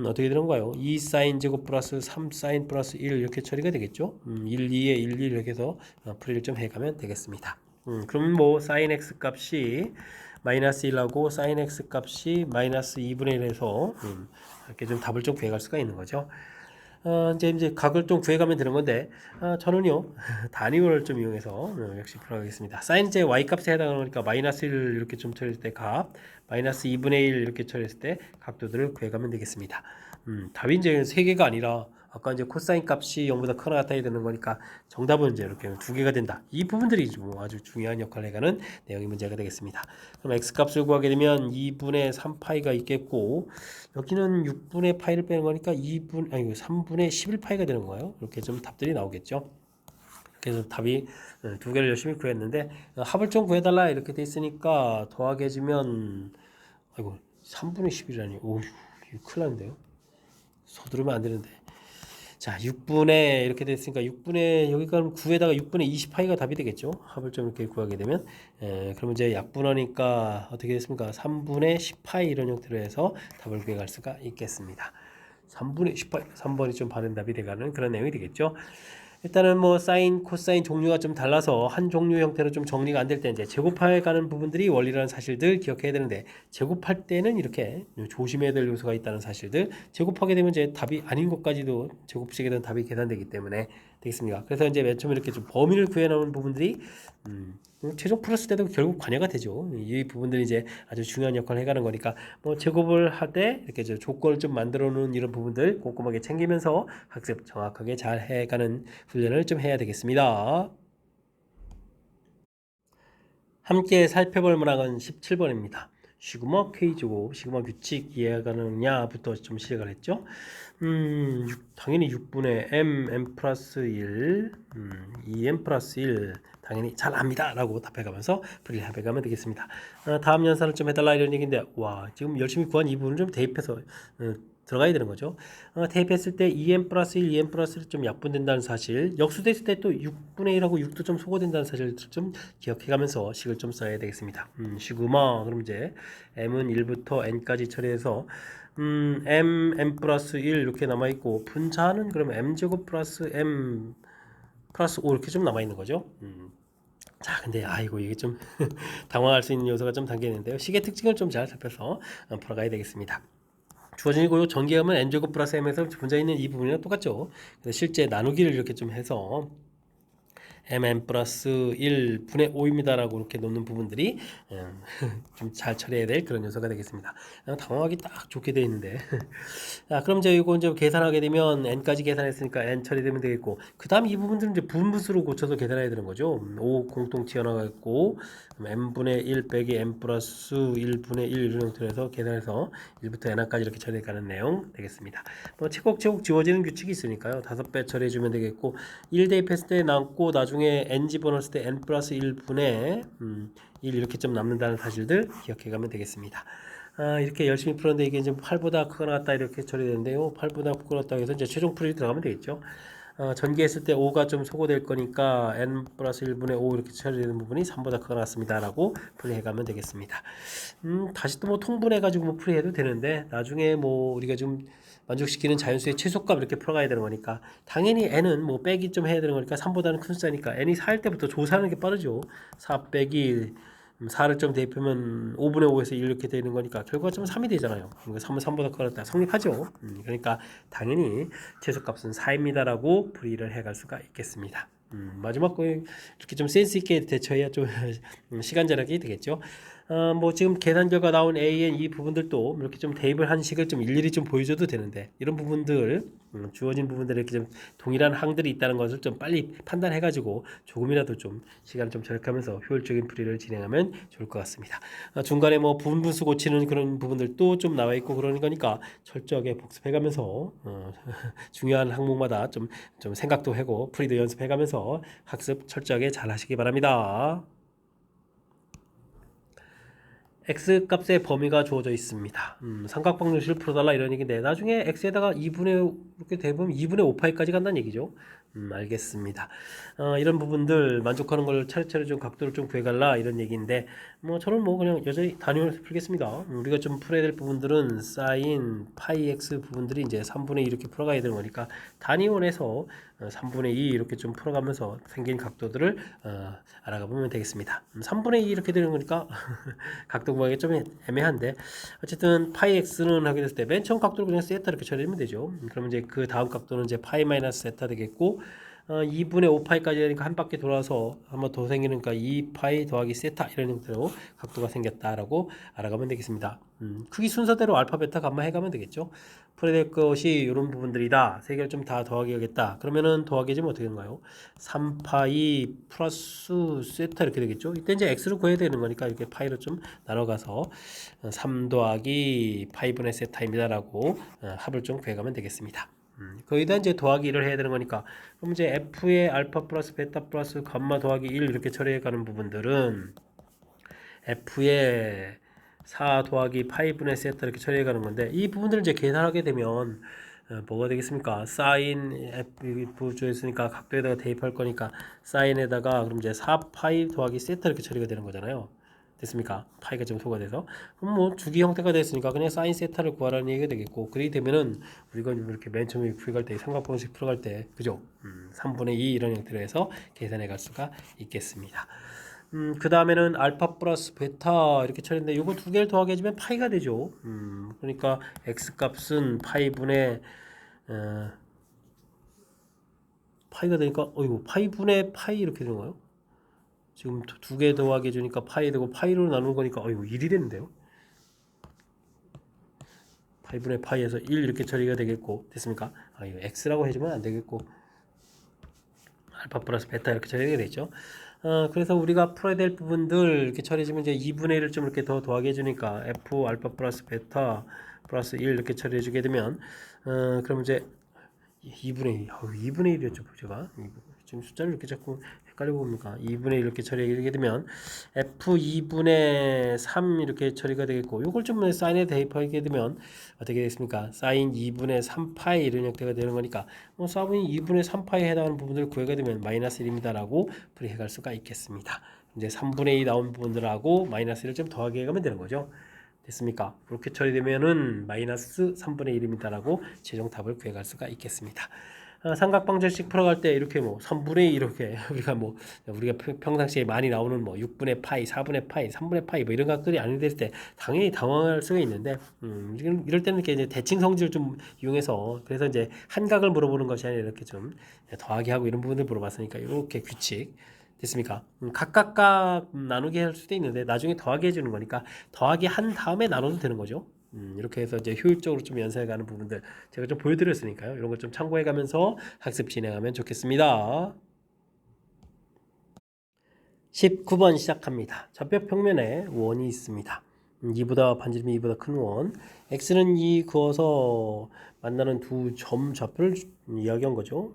어떻게 되는 거예요? 2 사인 제곱 플러스 3 사인 플러스 1 이렇게 처리가 되겠죠. 1, 2에 1, 1 이렇게 해서 풀이를 좀 해가면 되겠습니다. 그럼 뭐 사인 x 값이 마이너스 1하고 사인 x 값이 마이너스 2분의 1해서 이렇게 좀 답을 좀 구해갈 수가 있는 거죠. 이제 각을 좀 구해가면 되는 건데, 저는요 단위원을 좀 이용해서 역시 풀어가겠습니다. 사인 제 y 값에 해당하는 거니까 마이너스 1 이렇게 좀 처리했을 때 값, 마이너스 2분의 1 이렇게 처리했을 때 각도들을 구해가면 되겠습니다. 답이 이제 3개가 아니라 아까 이제 코사인 값이 0보다 크거나 같아야 되는 거니까 정답은 이제 이렇게 2개가 된다. 이 부분들이 뭐 아주 중요한 역할을 해가는 내용이 문제가 되겠습니다. 그럼 x 값을 구하게 되면 2분의 3파이가 있겠고, 여기는 6분의 파이를 빼는 거니까 3분의 11파이가 되는 거예요. 이렇게 좀 답들이 나오겠죠. 그래서 답이 2개를 열심히 구했는데 합을 좀 구해달라 이렇게 돼 있으니까 더하게 해주면 3분의 11이라니 이거 큰일 났는데요. 서두르면 안 되는데. 자, 6분의 이렇게 됐으니까 6분의 여기가 9에다가 6분의 20파이가 답이 되겠죠. 합을 좀 이렇게 구하게 되면 그러면 이제 약분하니까 어떻게 됐습니까? 3분의 10파이 이런 형태로 해서 답을 구해갈 수가 있겠습니다. 3분의 10파이 3번이 좀 바른 답이 돼가는 그런 내용이 되겠죠. 일단은 뭐 사인, 코사인 종류가 좀 달라서 한 종류 형태로 좀 정리가 안 될 때 이제 제곱해 가는 부분들이 원리라는 사실들 기억해야 되는데, 제곱할 때는 이렇게 조심해야 될 요소가 있다는 사실들, 제곱하게 되면 이제 답이 아닌 것까지도 제곱식에 대한 답이 계산되기 때문에 되겠습니다. 그래서 이제 맨 처음에 이렇게 좀 범위를 구해 나오는 부분들이 최종 풀었을 때도 결국 관여가 되죠. 이 부분들이 이제 아주 중요한 역할을 해가는 거니까 뭐 제곱을 하되 이렇게 조건을 좀 만들어 놓은 이런 부분들 꼼꼼하게 챙기면서 학습 정확하게 잘 해가는 훈련을 좀 해야 되겠습니다. 함께 살펴볼 문항은 17번입니다. 시그마 K제곱, 시그마 규칙 이해가 가느냐부터 좀 시작을 했죠. 당연히 6분의 m 플러스 1, 2m 플러스 1 당연히 잘 압니다 라고 답해가면서 풀이를 해가면 되겠습니다. 다음 연산을 좀 해달라 이런 얘기인데, 와 지금 열심히 구한 이 부분을 좀 대입해서 들어가야 되는 거죠. 대입했을 때 2m 플러스 1, 2m 플러스 1이 좀 약분된다는 사실, 역수됐을 때 또 6분의 1하고 6도 좀 소거된다는 사실을 좀 기억해가면서 식을 좀 써야 되겠습니다. 시그마, 그럼 이제 m은 1부터 n까지 처리해서 m 플러스 1 이렇게 남아있고, 분자는 그러면 m제곱 플러스 m 플러스 5 이렇게 좀 남아있는 거죠. 자, 근데 이게 좀 당황할 수 있는 요소가 좀 담겨 있는데요. 식의 특징을 좀 잘 살펴서 풀어가야 되겠습니다. 주어진 이고 전개하면 n제곱 플러스 m에서 분자 있는 이 부분이랑 똑같죠. 그래서 실제 나누기를 이렇게 좀 해서 mn 플러스 1분의 5입니다라고 이렇게 놓는 부분들이 좀 잘 처리해야 될 그런 요소가 되겠습니다. 당황하기 딱 좋게 되어 있는데 자, 그럼 이제 이거 이제 계산하게 되면 n까지 계산했으니까 n 처리되면 되겠고, 그 다음 이 부분들은 이제 분분수로 고쳐서 계산해야 되는 거죠. 5 공통 튀어나가 있고 n분의 1 빼기 n 플러스 1분의 1 이런 형태로 해서 계산해서 1부터 n까지 이렇게 처리해 가는 내용 되겠습니다. 뭐 차곡차곡 지워지는 규칙이 있으니까요. 5배 처리해 주면 되겠고, 1 대입했을 때 남고 나중에 n 집어넣었을 때 n 플러스 1분의 1 이렇게 좀 남는다는 사실들 기억해 가면 되겠습니다. 이렇게 열심히 풀었는데 이게 이제 8보다 크거나 같다 이렇게 처리되는데요. 8보다 크거나 같다 해서 이제 최종 풀이 들어가면 되겠죠. 전개했을 때 5가 좀 소거될 거니까 n 플러스 1분의 5 이렇게 처리되는 부분이 3보다 크거나 같습니다 라고 풀이해가면 되겠습니다. 다시 또 뭐 통분해가지고 뭐 풀이해도 되는데, 나중에 뭐 우리가 좀 만족시키는 자연수의 최소값 이렇게 풀어가야 되는 거니까, 당연히 n은 뭐 빼기 좀 해야 되는 거니까 3보다는 큰 숫자니까 n이 4일 때부터 조사하는 게 빠르죠. 4 빼기 4를 좀 대입하면 5분의 5에서 1 이렇게 되는 거니까 결과점은 3이 되잖아요. 그러니까 3은 3보다 크다 성립하죠. 그러니까 당연히 최소값은 4입니다라고 풀이를 해갈 수가 있겠습니다. 마지막 거 이렇게 좀 센스 있게 대처해야 좀 시간 절약이 되겠죠. 뭐 지금 계산 결과 나온 A, N 이 부분들도 이렇게 좀 대입을 한 식을 좀 일일이 좀 보여줘도 되는데, 이런 부분들 주어진 부분들에 이렇게 좀 동일한 항들이 있다는 것을 좀 빨리 판단해가지고 조금이라도 좀 시간을 좀 절약하면서 효율적인 풀이를 진행하면 좋을 것 같습니다. 중간에 뭐 분수 고치는 그런 부분들도 좀 나와 있고 그러는 거니까 철저하게 복습해가면서 중요한 항목마다 좀 생각도 하고 풀이도 연습해가면서 학습 철저하게 잘 하시기 바랍니다. x 값의 범위가 주어져 있습니다. 삼각방정식을 풀어달라 이런 얘기인데, 나중에 x에다가 2분의 이렇게 대보면 2분의 5파이까지 간다는 얘기죠. 알겠습니다. 이런 부분들 만족하는 걸 차례차례 좀 각도를 좀 구해갈라 이런 얘기인데, 뭐 저는 뭐 그냥 여전히 단위원에서 풀겠습니다. 우리가 좀 풀어야 될 부분들은 사인 파이 x 부분들이 이제 3분의 2 이렇게 풀어가야 되는 거니까 단위원에서 3분의 2 이렇게 좀 풀어가면서 생긴 각도들을 알아가 보면 되겠습니다. 3분의 2 이렇게 되는 거니까 각도 구하기 좀 애매한데, 어쨌든 파이 x는 하게 됐을 때 맨 처음 각도를 그냥 세타 이렇게 처리하면 되죠. 그러면 이제 그 다음 각도는 이제 파이 마이너스 세타 되겠고, 2분의 5파이까지 되니까 한 바퀴 돌아서 한 번 더 생기니까 2파이 더하기 세타 이런 형태로 각도가 생겼다라고 알아가면 되겠습니다. 크기 순서대로 알파, 베타, 감마 해가면 되겠죠. 풀어야 될 것이 이런 부분들이다. 세 개를 좀 다 더하기 하겠다. 그러면은 더하기 해주면 어떻게 되는가요? 3파이 플러스 세타 이렇게 되겠죠. 이때 이제 x를 구해야 되는 거니까 이렇게 파이로 좀 나눠가서 3 더하기 파이분의 세타입니다라고 합을 좀 구해가면 되겠습니다. 거기다 이제 더하기를 해야 되는 거니까, 그럼 이제 f의 알파 플러스 베타 플러스 감마 더하기 1 이렇게 처리해 가는 부분들은 f의 4 더하기 파이분의 세타 이렇게 처리해 가는 건데, 이 부분들을 이제 계산하게 되면 뭐가 되겠습니까? 사인 f 주였으니까 각도에다가 대입할 거니까 사인에다가 그럼 이제 4파이 더하기 세타 이렇게 처리가 되는 거잖아요. 됐습니까? 파이가 좀 소거돼서, 그럼 뭐 주기 형태가 됐으니까 그냥 사인 세타를 구하라는 얘기가 되겠고, 그렇게 되면은 우리가 이렇게 맨 처음에 풀어갈 때 삼각방식 풀어갈 때 그죠? 3분의 2 이런 형태로 해서 계산해 갈 수가 있겠습니다. 그 다음에는 알파 플러스 베타 이렇게 처리인데, 요거 두 개를 더하게 해주면 파이가 되죠. 그러니까 x 값은 파이분의 파이가 되니까 어이구 파이분의 파이 이렇게 되는 거예요. 지금 두 개 더하게 해주니까 파이 되고, 파이로 나누는 거니까 어이구 1이 되는데요. 파이분의 파이에서 1 이렇게 처리가 되겠고, 됐습니까? 이거 x라고 해주면 안 되겠고, 알파 플러스 베타 이렇게 처리하게 되죠. 그래서 우리가 풀어야 될 부분들 이렇게 처리해주면 이제 2분의 1을 좀 이렇게 더 더하게 해주니까 f 알파 플러스 베타 플러스 1 이렇게 처리해주게 되면, 그럼 이제 2분의 1, 2분의 1이었죠, 제가. 지금 숫자를 이렇게 자꾸 헷갈리고 봅니까? 2분의 1 이렇게 처리하게 되면 f 2분의 3 이렇게 처리가 되겠고, 요걸 좀 사인에 대입하게 되면 어떻게 되겠습니까? 사인 2분의 3파이 이런 형태가 되는 거니까, 사인 2분의 3파이에 해당하는 부분들을 구하게 되면 마이너스 1입니다라고 풀이해갈 수가 있겠습니다. 이제 3분의 2 나온 부분들하고 마이너스 1을 좀 더하게 해가면 되는 거죠. 됐습니까? 그렇게 처리되면은 마이너스 3분의 1입니다라고 최종 답을 구해갈 수가 있겠습니다. 삼각방정식 풀어갈 때 이렇게 뭐 3분의 2 이렇게 우리가 평상시에 많이 나오는 뭐 6분의 파이, 4분의 파이, 3분의 파이 뭐 이런 것들이 아니될 때 당연히 당황할 수가 있는데 이럴 때는 이렇게 이제 대칭 성질을 좀 이용해서 그래서 이제 한각을 물어보는 것이 아니라 이렇게 좀 더하기 하고 이런 부분들 물어봤으니까 이렇게 규칙 됐습니까? 각각 나누기 할 수도 있는데 나중에 더하기 해주는 거니까 더하기 한 다음에 나눠도 되는 거죠. 이렇게 해서 이제 효율적으로 좀 연산해가는 부분들 제가 좀 보여드렸으니까요. 이런 걸 좀 참고해가면서 학습 진행하면 좋겠습니다. 19번 시작합니다. 좌표 평면에 원이 있습니다. 2보다 반지름이 2보다 큰 원. x는 2 그어서 만나는 두 점 좌표를 이야기한 거죠.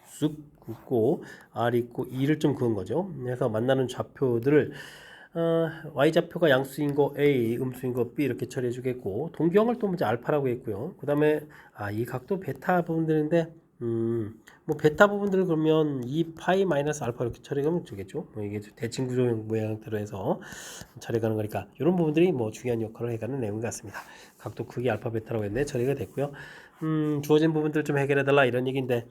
쑥 긋고 r 있고 2를 좀 그은 거죠. 그래서 만나는 좌표들을 y좌표가 양수인 거 A, 음수인 거 B 이렇게 처리해 주겠고 동경을 또 먼저 알파라고 했고요. 그 다음에 이 각도 베타 부분들인데 뭐 베타 부분들을 그러면 2파이 마이너스 알파 이렇게 처리하면 되겠죠. 뭐 이게 대칭 구조 모양대로 해서 처리가는 거니까 이런 부분들이 뭐 중요한 역할을 해가는 내용 같습니다. 각도 크기 알파 베타라고 했는데 처리가 됐고요. 주어진 부분들 좀 해결해 달라 이런 얘기인데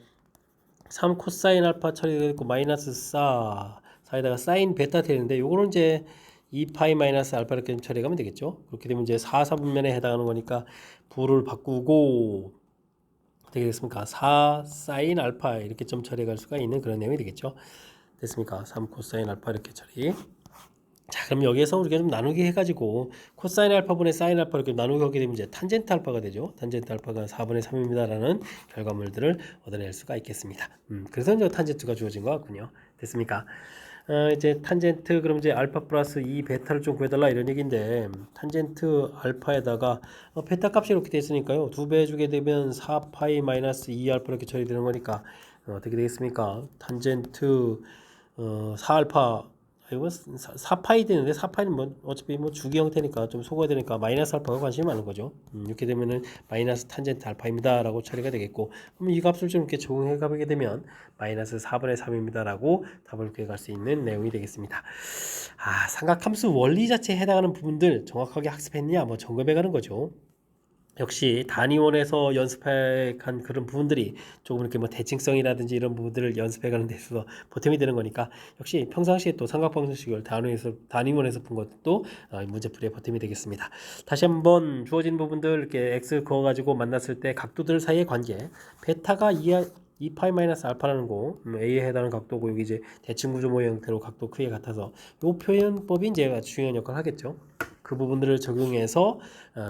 3 코사인 알파 처리가 됐고 마이너스 4에다가 사인 베타 되는데 요거는 이제 2파이 마이너스 알파 이렇게 처리하면 되겠죠. 그렇게 되면 이제 4, 4분면에 해당하는 거니까 부를 바꾸고 어떻게 됐습니까? 4 사인 알파 이렇게 좀 처리할 수가 있는 그런 내용이 되겠죠. 됐습니까? 3 코사인 알파 이렇게 처리. 자, 그럼 여기에서 우리가 좀 나누기 해가지고 코사인 알파분의 사인 알파 이렇게 나누기 하게 되면 이제 탄젠트 알파가 되죠. 탄젠트 알파가 4분의 3입니다라는 결과물들을 얻어낼 수가 있겠습니다. 그래서 이제 탄젠트가 주어진 것 같군요. 됐습니까? 이제 탄젠트 그럼 이제 알파 플러스 2 베타를 좀 구해달라 이런 얘기인데 탄젠트 알파에다가 베타 값이 이렇게 돼 있으니까요. 2배 해주게 되면 4파이 마이너스 2 알파 이렇게 처리되는 거니까 어떻게 되겠습니까? 탄젠트 4알파 이거 4파이 되는데 4파이는 뭐 어차피 뭐 주기 형태니까 좀 속아야 되니까 마이너스 알파가 관심이 많은 거죠. 이렇게 되면은 마이너스 탄젠트 알파입니다 라고 처리가 되겠고 그럼 이 값을 좀 이렇게 적용해 가게 되면 마이너스 4분의 3입니다 라고 답을 구해갈 수 있는 내용이 되겠습니다. 삼각함수 원리 자체에 해당하는 부분들 정확하게 학습했냐 뭐 점검해 가는 거죠. 역시 단위원에서 연습한 그런 부분들이 조금 이렇게 뭐 대칭성이라든지 이런 부분들을 연습해가는 데 있어서 보탬이 되는 거니까 역시 평상시에 또 삼각방정식을 단위원에서 푼 것도 문제풀이에 보탬이 되겠습니다. 다시 한번 주어진 부분들 이렇게 x 그어가지고 만났을 때 각도들 사이의 관계 베타가 2파이 마이너스 알파라는 거 A에 해당하는 각도고 여기 이제 대칭구조 모양 형태로 각도 크기가 같아서 이 표현법이 이제 아주 중요한 역할을 하겠죠. 그 부분들을 적용해서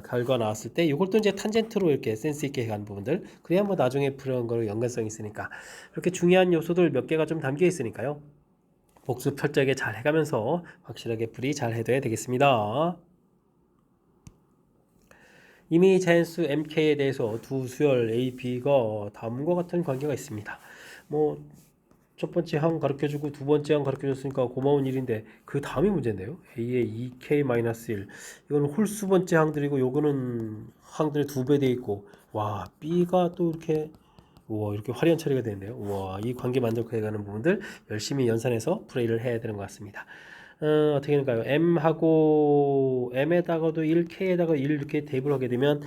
결과 나왔을 때 이걸 또 이제 탄젠트로 이렇게 센스 있게 해간 부분들 그래야 뭐 나중에 풀어온 거로 연관성이 있으니까 이렇게 중요한 요소들 몇 개가 좀 담겨 있으니까요. 복습 철저하게 잘 해가면서 확실하게 풀이 잘 해둬야 되겠습니다. 이미 자연수 MK에 대해서 두 수열 A, B가 다음과 같은 관계가 있습니다. 뭐 첫 번째 항 가르쳐주고 두 번째 항 가르쳐줬으니까 고마운 일인데 그 다음이 문제인데요. A의 2K-1 이건 홀수 번째 항들이고 요거는 항들의 2배 돼 있고 와 B가 또 이렇게 이렇게 화려한 처리가 되는데요. 이 관계 만족해가는 부분들 열심히 연산해서 플레이를 해야 되는 것 같습니다. 어떻게 될까요? M하고 M에다가도 1, K에다가 1 이렇게 대입을 하게 되면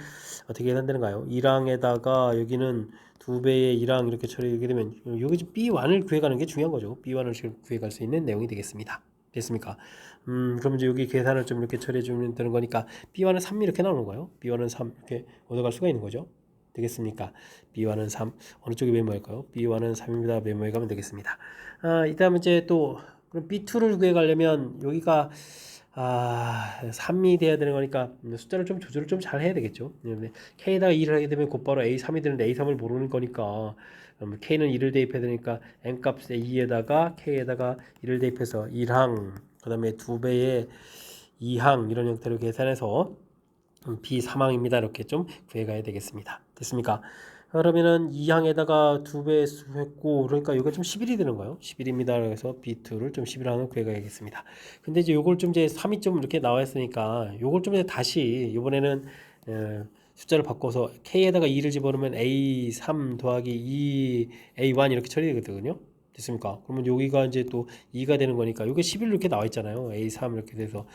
어떻게 해당되는가요? 1항에다가 여기는 2배의 1항 이렇게 처리하게 되면 여기 B1을 구해가는 게 중요한 거죠. B1을 구해갈 수 있는 내용이 되겠습니다. 됐습니까? 그럼 이제 여기 계산을 좀 이렇게 처리해 주면 되는 거니까 B1은 3 이렇게 나오는 거예요. B1은 3 이렇게 얻어갈 수가 있는 거죠. 되겠습니까? B1은 3 어느 쪽이 메모할까요? B1은 3입니다. 메모해 가면 되겠습니다. 이다음 이제 또 그럼 B2를 구해 가려면 여기가 3이 돼야 되는 거니까 숫자를 좀 조절을 좀 잘 해야 되겠죠. K에다가 2를 하게 되면 곧바로 A3이 되는데 A3을 모르는 거니까 K는 2를 대입해야 되니까 N값에 2에다가 K에다가 2를 대입해서 1항 그 다음에 2배의 2항 이런 형태로 계산해서 B3항입니다. 이렇게 좀 구해가야 되겠습니다. 됐습니까? 그러면은 2항에다가 2배 수했고 그러니까 이거 좀 11이 되는 거예요. 11입니다. 그래서 B2를 좀 11항을 구해가야겠습니다. 근데 이제 요걸 좀 이제 3이 좀 이렇게 나와 있으니까 요걸 좀 이제 다시 이번에는 숫자를 바꿔서 K에다가 2를 집어넣으면 A3 더하기 2 A1 이렇게 처리되거든요. 됐습니까? 그러면 여기가 이제 또 2가 되는 거니까 요게 11 이렇게 나와 있잖아요. A3 이렇게 돼서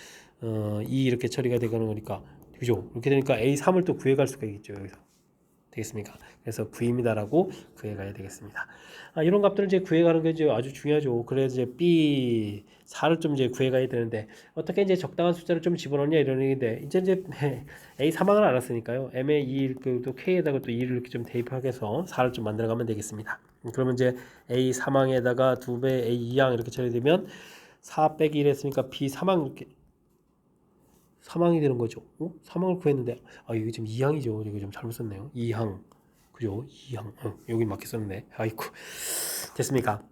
2 이렇게 처리가 되는 거니까 그죠? 이렇게 되니까 A3을 또 구해갈 수가 있겠죠. 여기서 되겠습니까? 그래서 9입니다라고 구해가야 되겠습니다. 이런 값들을 이제 구해가는 게 이제 아주 중요하죠. 그래서 이제 B 4를 좀 이제 구해가야 되는데 어떻게 이제 적당한 숫자를 좀 집어넣냐 이런 얘기인데 이제 A 사망을 알았으니까요. M에 2 또 K에다가 또 2를 이렇게 좀 대입하게 해서 4를 좀 만들어가면 되겠습니다. 그러면 이제 A 사망에다가 2배 A 2항 이렇게 처리되면 4 빼기 1 했으니까 B 사망 이렇게 사망이 되는 거죠. 사망을 구했는데 이게 지금 2항이죠. 이거 좀 잘못 썼네요. 2항. 그죠? 2항. 여기 맞게 썼네. 아이고. 됐습니까?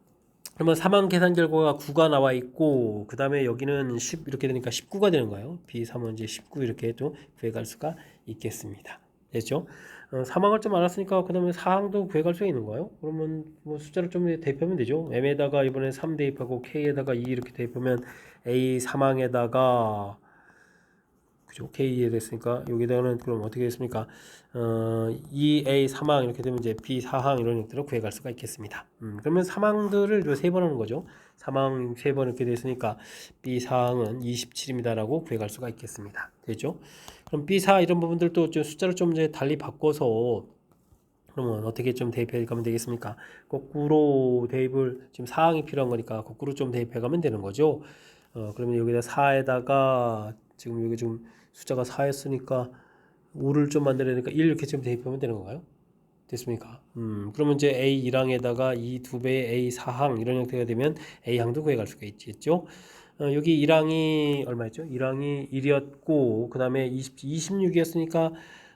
그러면 사망 계산 결과가 9가 나와 있고 그 다음에 여기는 10 이렇게 되니까 19가 되는 거예요. B3원지 19 이렇게 좀 구해갈 수가 있겠습니다. 됐죠? 사망을 좀 알았으니까 그 다음에 사항도 구해갈 수 있는 거예요. 그러면 뭐 숫자를 좀 대입하면 되죠. M에다가 이번에 3 대입하고 K에다가 2 이렇게 대입하면 A 사망에다가 그죠? K에 됐으니까 여기다가는 그럼 어떻게 됐습니까? 2A 사망 이렇게 되면 이제 B 사항 이런 것들을 구해갈 수가 있겠습니다. 그러면 사망들을 세 번 하는 거죠. 사망 세 번 이렇게 됐으니까 B 사항은 27입니다라고 구해갈 수가 있겠습니다. 되죠? 그럼 B 사 이런 부분들도 좀 숫자를 좀 이제 달리 바꿔서 그러면 어떻게 좀 대입해 가면 되겠습니까? 거꾸로 대입을 지금 사항이 필요한 거니까 거꾸로 좀 대입해 가면 되는 거죠. 그러면 여기다 4에다가 지금 여기 좀 숫자가 4였으니까 5를 좀 만들어야 되니까 1 이렇게 좀 대입하면 되는 건가요? 됐습니까? 그러면 이제 A2항에다가 이 두 배의 A4항 이런 형태가 되면 A항도 구해갈 수가 있겠죠. 여기 1항이 얼마였죠? 1항이 1이었고 그 다음에 26이었으니까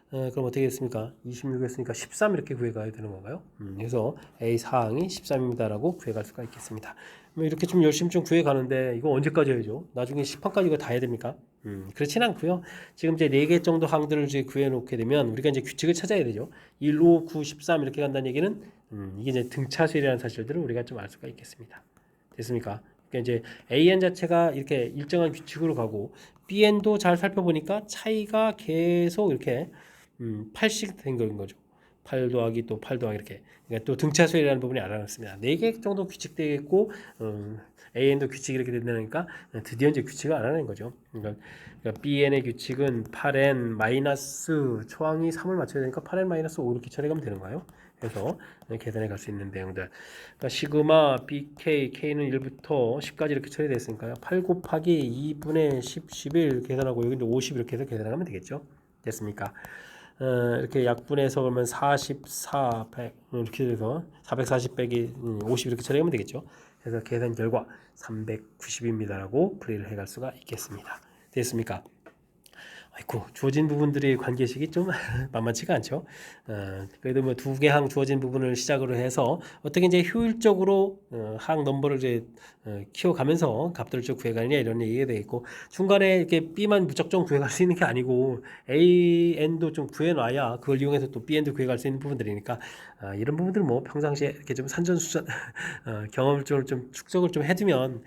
그럼 어떻게 됐습니까? 26이었으니까 13 이렇게 구해가야 되는 건가요? 그래서 A4항이 13입니다라고 구해갈 수가 있겠습니다. 이렇게 좀 열심히 좀 구해가는데 이거 언제까지 해야죠? 나중에 10항까지 이거 다 해야 됩니까? 그렇진 않고요. 지금 이제 4개 정도 항들을 이제 구해놓게 되면 우리가 이제 규칙을 찾아야 되죠. 1, 5, 9, 13 이렇게 간다는 얘기는 이게 이제 등차수열이라는 사실들을 우리가 좀 알 수가 있겠습니다. 됐습니까? 그러니까 이제 AN 자체가 이렇게 일정한 규칙으로 가고 BN도 잘 살펴보니까 차이가 계속 이렇게 8씩 된 거죠. 8 더하기 또 8 더하기 이렇게. 그러니까 또 등차수열이라는 부분이 알아놨습니다. 4개 정도 규칙되겠고 AN도 규칙이 이렇게 된다니까 드디어 이제 규칙을 알아낸 거죠. 그러니까 BN의 규칙은 8N 마이너스 초항이 3을 맞춰야 되니까 8N 마이너스 5 이렇게 처리하면 되는 거예요. 그래서 계산해 갈 수 있는 내용들. 그러니까 시그마 BK, K는 1부터 10까지 이렇게 처리됐으니까요. 8 곱하기 2분의 10, 11 계산하고 여기 이제 50 이렇게 해서 계산하면 되겠죠. 됐습니까? 이렇게 약분해서 그러면 44, 100 이렇게 돼서 440 빼기 50 이렇게 처리하면 되겠죠. 그래서 계산 결과 390입니다라고 풀이를 해갈 수가 있겠습니다. 됐습니까? 아이고 주어진 부분들이 관계식이 좀 만만치가 않죠. 그래도 뭐 2개 항 주어진 부분을 시작으로 해서 어떻게 이제 효율적으로 항 넘버를 이제 키워가면서 값들을 쭉 구해가느냐 이런 얘기가 되겠고 중간에 이렇게 B만 무작정 구해갈 수 있는 게 아니고 A, N도 좀 구해놔야 그걸 이용해서 또 B, N도 구해갈 수 있는 부분들이니까 이런 부분들 뭐 평상시에 이렇게 좀 산전수전 경험을 좀 축적을 좀 해두면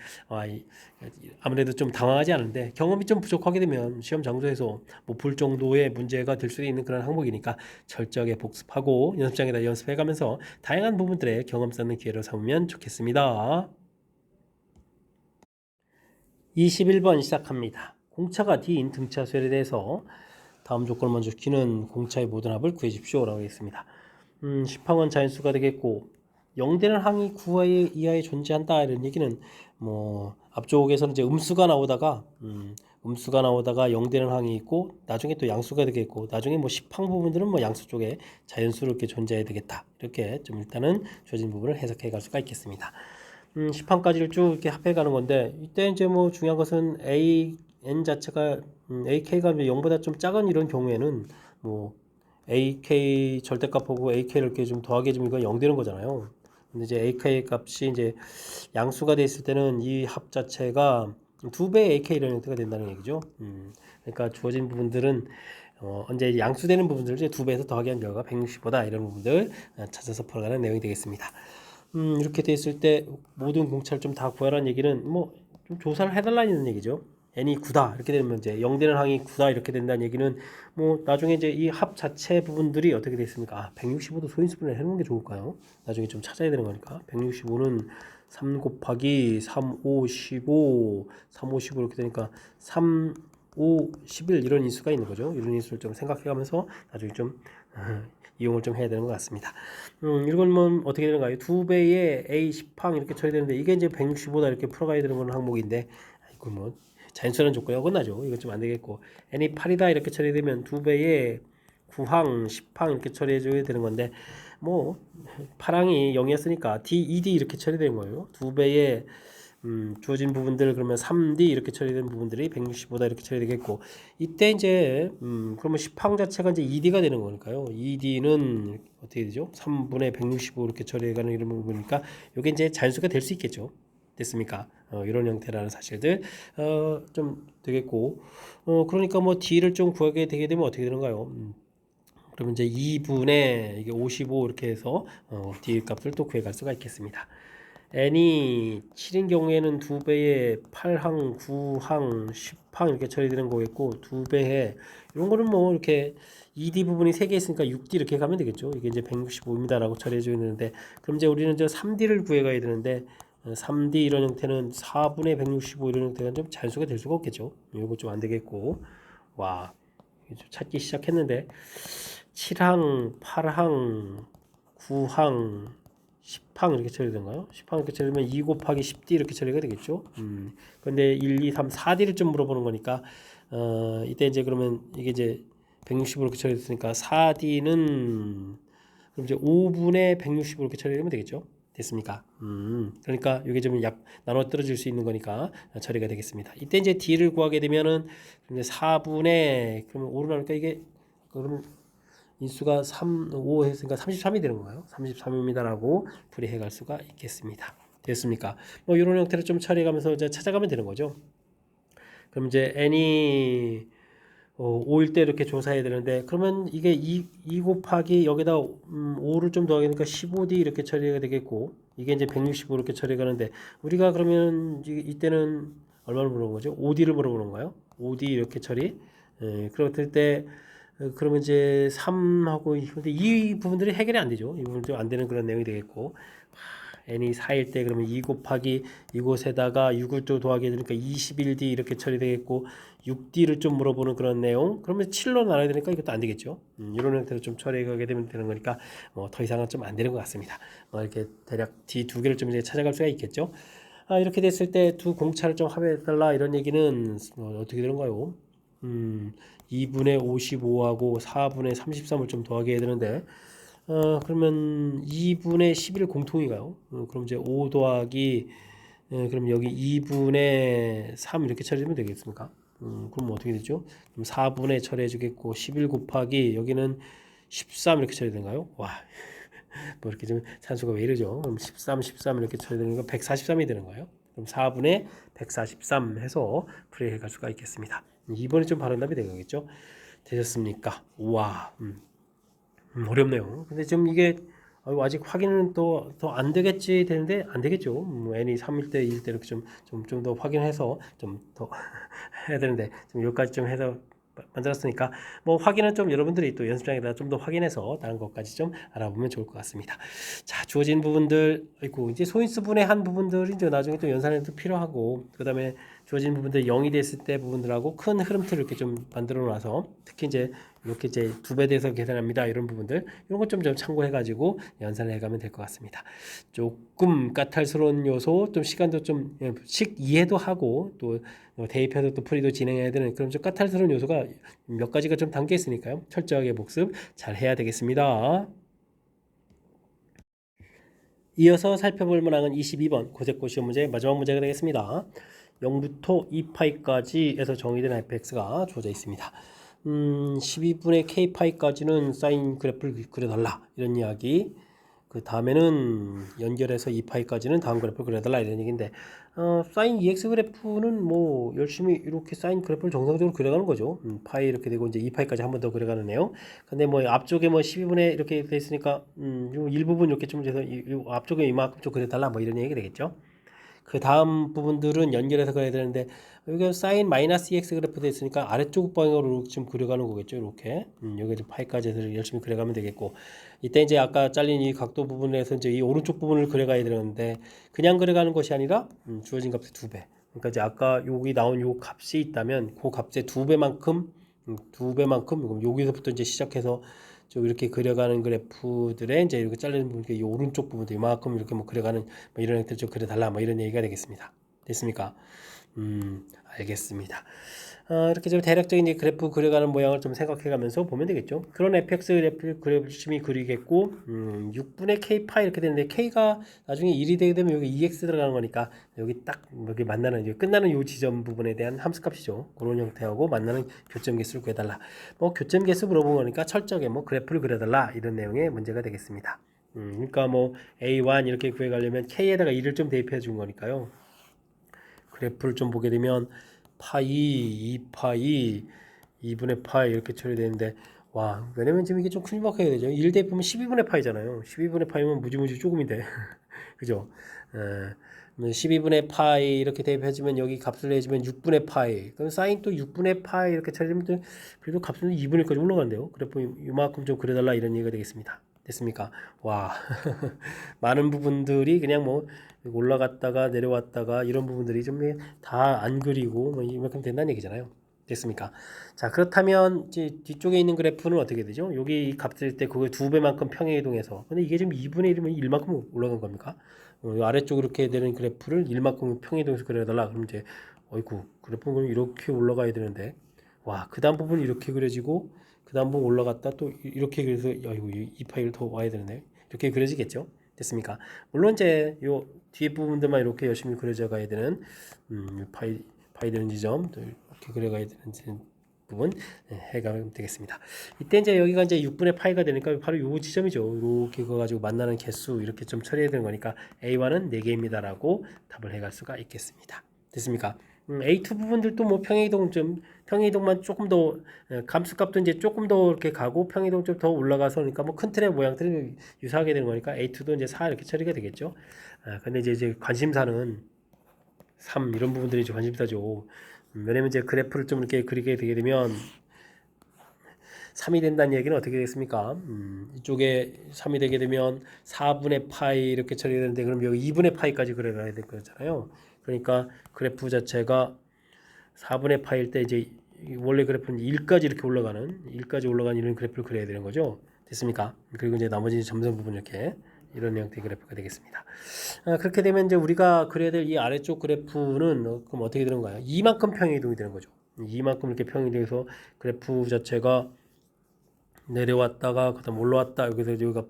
아무래도 좀 당황하지 않은데 경험이 좀 부족하게 되면 시험 장소에서 뭐 볼 정도의 문제가 될 수도 있는 그런 항목이니까 철저하게 복습하고 연습장에다 연습해가면서 다양한 부분들의 경험 쌓는 기회로 삼으면 좋겠습니다. 21번 시작합니다. 공차가 D인 등차수열에 대해서 다음 조건을 먼저 지키는 공차의 모든 합을 구해 주십시오 라고 했습니다. 10항은 자연수가 되겠고 0되는 항이 9 이하에 존재한다 이런 얘기는 뭐 앞쪽에서는 이제 음수가 나오다가 0되는 항이 있고 나중에 또 양수가 되겠고 나중에 뭐 10항 부분들은 뭐 양수 쪽에 자연수로 이렇게 존재해야 되겠다 이렇게 좀 일단은 주어진 부분을 해석해 갈 수가 있겠습니다. 10항까지를 쭉 이렇게 합해 가는 건데 이때 이제 뭐 중요한 것은 AN 자체가 AK가 0보다 좀 작은 이런 경우에는 뭐 AK 절대값하고 AK를 이렇게 좀 더하게 해주면 이건 0 되는 거잖아요. 근데 이제 AK 값이 이제 양수가 돼 있을 때는 이 합 자체가 2배 AK 이런 형태가 된다는 얘기죠. 그러니까 주어진 부분들은 언제 양수되는 부분들을 이제 2배에서 더하기 한 결과가 165다 이런 부분들 찾아서 풀어가는 내용이 되겠습니다. 이렇게 돼 있을 때 모든 공차를 좀 다 구하라는 얘기는 뭐 좀 조사를 해달라는 얘기죠. n이 9다 이렇게 되면 이제 0되는 항이 9다 이렇게 된다는 얘기는 뭐 나중에 이제 이 합 자체 부분들이 어떻게 돼 있습니까? 165도 소인수분해 해놓은 게 좋을까요? 나중에 좀 찾아야 되는 거니까 165는 3 곱하기 3, 5, 15 3, 5, 15 이렇게 되니까 3 5, 11 이런 인수가 있는 거죠. 이런 인수를 좀 생각해가면서 나중에 좀 이용을 좀 해야 되는 것 같습니다. 이건 뭐 어떻게 되는가요? 2배의 A 10항 이렇게 처리되는데 이게 이제 165다 이렇게 풀어가야 되는 건 항목인데 이거 뭐 자연스러운 조건이 어긋나죠. 이건 좀 안 되겠고 n이 8이다 이렇게 처리되면 2배의 9항, 10항 이렇게 처리해줘야 되는 건데 뭐 8항이 0이었으니까 D, 2D 이렇게 처리된 거예요. 2배의 주어진 부분들 그러면 3D 이렇게 처리된 부분들이 165다 이렇게 처리되겠고 이때 이제 그러면 10항 자체가 이제 2D가 되는 거니까요. 2D는 어떻게 되죠? 3분의 165 이렇게 처리해가는 이런 부분이니까 이게 이제 잔수가 될 수 있겠죠. 됐습니까? 이런 형태라는 사실들 좀 되겠고 그러니까 뭐 D를 좀 구하게 되게 되면 어떻게 되는가요? 그러면 이제 2분의 이게 55 이렇게 해서 D 값을 또 구해갈 수가 있겠습니다. n이 7인 경우에는 2배에 8항, 9항, 10항 이렇게 처리되는 거겠고 2배에 이런 거는 뭐 이렇게 2D 부분이 3개 있으니까 6D 이렇게 가면 되겠죠. 이게 이제 165입니다라고 처리해 주고 있는데 그럼 이제 우리는 저 3D를 구해 가야 되는데 3D 이런 형태는 4분의 165 이런 형태가 좀 잔수가 될 수가 없겠죠. 이거 좀 안 되겠고 와 좀 찾기 시작했는데 7항, 8항, 9항 10항 이렇게 처리되나요? 10항 이렇게 처리되면 2 곱하기 10D 이렇게 처리가 되겠죠. 근데 1, 2, 3, 4D를 좀 물어보는 거니까 이때 이제 그러면 이게 이제 160으로 이렇게 처리됐으니까 4D는 그럼 이제 5분의 160으로 이렇게 처리되면 되겠죠. 됐습니까? 그러니까 이게 좀 약 나눠 떨어질 수 있는 거니까 처리가 되겠습니다. 이때 이제 D를 구하게 되면은 이제 4분의 그러면 5로 나니까 이게 그러면 인수가 3, 5 했으니까 33이 되는 건가요? 33입니다라고 풀이해 갈 수가 있겠습니다. 됐습니까? 뭐 이런 형태로 좀 처리해가면서 이제 찾아가면 되는 거죠. 그럼 이제 n이 5일 때 이렇게 조사해야 되는데 그러면 이게 2 곱하기 여기다 5를 좀 더하게 되니까 15D 이렇게 처리가 되겠고 이게 이제 165 이렇게 처리가 가는데 우리가 그러면 이때는 얼마를 물어보는 거죠? 5D를 물어보는 거예요. 5D 이렇게 처리. 그럴 때 그러면 이제 3하고 근데 이 부분들이 해결이 안 되죠. 이 부분도 안 되는 그런 내용이 되겠고 n이 4일 때 그러면 2 곱하기 이곳에다가 6을 또 더하게 되니까 21D 이렇게 처리되겠고 6D를 좀 물어보는 그런 내용 그러면 7로 나눠야 되니까 이것도 안 되겠죠. 이런 형태로 좀 처리하게 되면 되는 거니까 뭐 더 이상은 좀 안 되는 것 같습니다. 이렇게 대략 D 두 개를 좀 이제 찾아갈 수가 있겠죠. 이렇게 됐을 때 두 공차를 좀 합해달라 이런 얘기는 어떻게 되는가요? 2분의 55하고 4분의 33을 좀 더하게 해야 되는데 그러면 2분의 11 공통이가요? 그럼 이제 5 더하기 그럼 여기 2분의 3 이렇게 처리하면 되겠습니까? 그럼 어떻게 되죠? 그럼 4분의 처리해 주겠고 11 곱하기 여기는 13 이렇게 처리되는가요? 와, 뭐 이렇게 좀 산수가 왜 이러죠? 그럼 13, 13 이렇게 처리되는 거 143이 되는 거예요. 그럼 4분의 143 해서 풀이해 갈 수가 있겠습니다. 2번이 좀 바른 답이 되겠죠? 되셨습니까? 우와, 어렵네요. 근데 지금 이게 아직 확인은 또 더 안 되겠지 되는데 안 되겠죠. n이 3일 때, 2일 때 이렇게 좀 더 확인해서 좀 더 해야 되는데 지금 여기까지 좀 해서 만들었으니까 뭐 확인은 좀 여러분들이 또 연습장에다 좀 더 확인해서 다른 것까지 좀 알아보면 좋을 것 같습니다. 자, 주어진 부분들 있고 이제 소인수분의 한 부분들이 이제 나중에 또 연산에도 필요하고 그다음에 주어진 부분들 0이 됐을 때 부분들하고 큰 흐름틀을 이렇게 좀 만들어 놔서 특히 이제 이렇게 이제 2배 돼서 계산합니다. 이런 부분들 이런 것 좀 참고해 가지고 연산을 해가면 될 것 같습니다. 조금 까탈스러운 요소 좀 시간도 좀 이해도 하고 또 대입해서 또 풀이도 진행해야 되는 그런 좀 까탈스러운 요소가 몇 가지가 좀 담겨 있으니까요. 철저하게 복습 잘 해야 되겠습니다. 이어서 살펴볼 문항은 22번 고세고 시험 문제 마지막 문제가 되겠습니다. 0부터 2파이까지에서 정의된 fx가 주어져 있습니다. 12분의 k파이까지는 사인 그래프를 그려달라 이런 이야기. 그 다음에는 연결해서 2파이까지는 다음 그래프를 그려달라 이런 얘기인데 사인 EX 그래프는 뭐 열심히 이렇게 사인 그래프를 정상적으로 그려가는 거죠. 파이 이렇게 되고 이제 2파이까지 한 번 더 그려가는 내용. 근데 뭐 앞쪽에 뭐 12분의 이렇게 돼 있으니까 요 일부분 이렇게 좀 해서 요 앞쪽에 이만큼 좀 그려달라 뭐 이런 얘기가 되겠죠. 그 다음 부분들은 연결해서 그려야 되는데 여기 사인 마이너스 EX 그래프 돼 있으니까 아래쪽 방향으로 좀 그려가는 거겠죠. 이렇게 여기 파이까지 해서 열심히 그려가면 되겠고 이때 이제 아까 잘린 이 각도 부분에서 이제 이 오른쪽 부분을 그려가야 되는데 그냥 그려가는 것이 아니라 주어진 값의 2배 그러니까 이제 아까 여기 나온 요 값이 있다면 그 값의 두 배만큼 여기서부터 이제 시작해서 좀 이렇게 그려가는 그래프들의 이제 이렇게 잘리는 부분, 이 오른쪽 부분도 이만큼 이렇게 뭐 그려가는 뭐 이런 형태를 좀 그려달라 뭐 이런 얘기가 되겠습니다. 됐습니까? 알겠습니다. 이렇게 좀 대략적인 이제 그래프 그려가는 모양을 좀 생각해가면서 보면 되겠죠. 그런 fx 그래프 열심히 그리겠고, 6분의 k 파이 이렇게 되는데 k가 나중에 1이 되게 되면 여기 2x 들어가는 거니까 여기 딱 여기 만나는 여기 끝나는 요 지점 부분에 대한 함수값이죠. 그런 형태하고 만나는 교점 개수를 구해달라. 뭐 교점 개수 물어본 거니까 철저하게 뭐 그래프를 그려달라 이런 내용의 문제가 되겠습니다. 그러니까 뭐 a1 이렇게 구해가려면 k에다가 2를 좀 대입해 준 거니까요. 그래프를 좀 보게 되면 파이, 2파이, 2분의 파이 이렇게 처리되는데 와, 왜냐면 지금 이게 좀 큰박하게 되죠. 1 대입하면 12분의 파이잖아요. 12분의 파이면 무지무지 조금인데 그죠? 12분의 파이 이렇게 대입해주면 여기 값을 내주면 6분의 파이, 그럼 사인 또 6분의 파이 이렇게 처리되면 그래도 값은 2분의까지 올라가는데요. 그래프 이만큼 좀 그려달라 이런 얘기가 되겠습니다. 됐습니까? 와 많은 부분들이 그냥 뭐 올라갔다가 내려왔다가 이런 부분들이 좀 다 안 그리고 뭐 이만큼 된다는 얘기잖아요. 됐습니까? 자, 그렇다면 이제 뒤쪽에 있는 그래프는 어떻게 되죠? 여기 이 값일 때 그거 두 배만큼 평행 이동해서, 근데 이게 지금 2분의 1이면 1만큼 올라간 겁니까? 아래쪽으로 이렇게 되는 그래프를 1만큼 평행 이동해서 그려달라. 그럼 이제 어이구 그래프는 이렇게 올라가야 되는데, 와, 그 다음 부분 이렇게 그려지고 그 다음 부분 올라갔다 또 이렇게 그래서 아이고 이 파일을 더 와야 되는데 이렇게 그려지겠죠? 됐습니까? 물론 이제 요 뒤에 부분들만 이렇게 열심히 그려져 가야 되는 파이 되는 지점 또 이렇게 그려가야 되는 부분 해가면 되겠습니다. 이때 이제 여기가 이제 6분의 파이가 되니까 바로 요 지점이죠. 이렇게 그거 가지고 만나는 개수 이렇게 좀 처리해야 되는 거니까 A1은 4개입니다라고 답을 해갈 수가 있겠습니다. 됐습니까? A2 부분들도 뭐 평행이동만 조금 더 감수값도 이제 조금 더 이렇게 가고 평행이동 좀 더 올라가서 그러니까 뭐 큰 틀의 모양들이 유사하게 되는 거니까 A2도 이제 4 이렇게 처리가 되겠죠. 근데 이제 관심사는 3 이런 부분들이 이제 관심사죠. 왜냐면 이제 그래프를 좀 이렇게 그리게 되게 되면 3이 된다는 얘기는 어떻게 되겠습니까? 이쪽에 3이 되게 되면 4분의 파이 이렇게 처리되는데 그럼 여기 2분의 파이까지 그려가야 될 거잖아요. 그러니까 그래프 자체가 4분의 파일 때 이제 원래 그래프는 1까지 이렇게 올라가는 1까지 올라가는 이런 그래프를 그려야 되는 거죠. 됐습니까? 그리고 이제 나머지 점선 부분 이렇게 이런 형태의 그래프가 되겠습니다. 그렇게 되면 이제 우리가 그려야 될 이 아래쪽 그래프는 그럼 어떻게 되는가요? 이만큼 평행 이동이 되는 거죠. 이만큼 이렇게 평행 이동해서 그래프 자체가 내려왔다가 그다음 올라왔다 여기서 여기가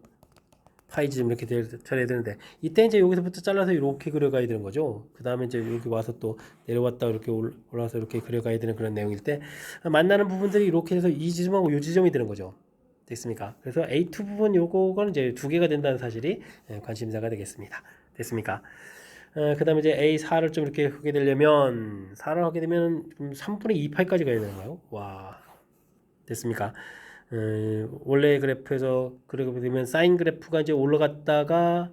파이 지점 이렇게 처리해야 되는데 이때 이제 여기서부터 잘라서 이렇게 그려가야 되는 거죠. 그 다음에 이제 여기 와서 또 내려왔다 이렇게 올라와서 이렇게 그려가야 되는 그런 내용일 때 만나는 부분들이 이렇게 해서 이 지점하고 이 지점이 되는 거죠. 됐습니까? 그래서 A2 부분 요거는 이제 두 개가 된다는 사실이 관심사가 되겠습니다. 됐습니까? 그 다음에 이제 A4를 좀 이렇게 하게 되려면 4를 하게 되면 3분의 2 파이까지 가야 되는가요? 와, 됐습니까? 원래 그래프에서 그렇게 되면 사인 그래프가 이제 올라갔다가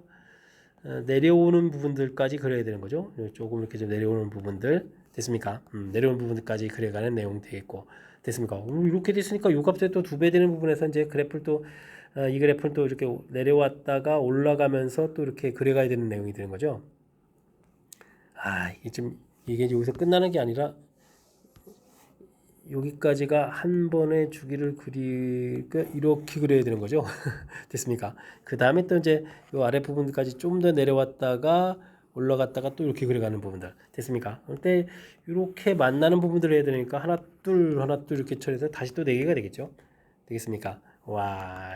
내려오는 부분들까지 그려야 되는 거죠. 조금 이렇게 좀 내려오는 부분들 됐습니까? 내려오는 부분들까지 그려가는 내용 되겠고 됐습니까? 이렇게 됐으니까 요 값에 또 2배 되는 부분에서 이제 그래프를 또 이 그래프는 또 이렇게 내려왔다가 올라가면서 또 이렇게 그려가야 되는 내용이 되는 거죠. 이게 여기서 끝나는 게 아니라 여기까지가 한 번의 주기를 이렇게 그려야 되는 거죠. 됐습니까? 그 다음에 또 이제 이 아래 부분까지 좀 더 내려왔다가 올라갔다가 또 이렇게 그려가는 부분들 됐습니까? 그때 이렇게 만나는 부분들을 해야 되니까 하나 둘 이렇게 처리해서 다시 또 4개가 되겠죠. 되겠습니까? 와,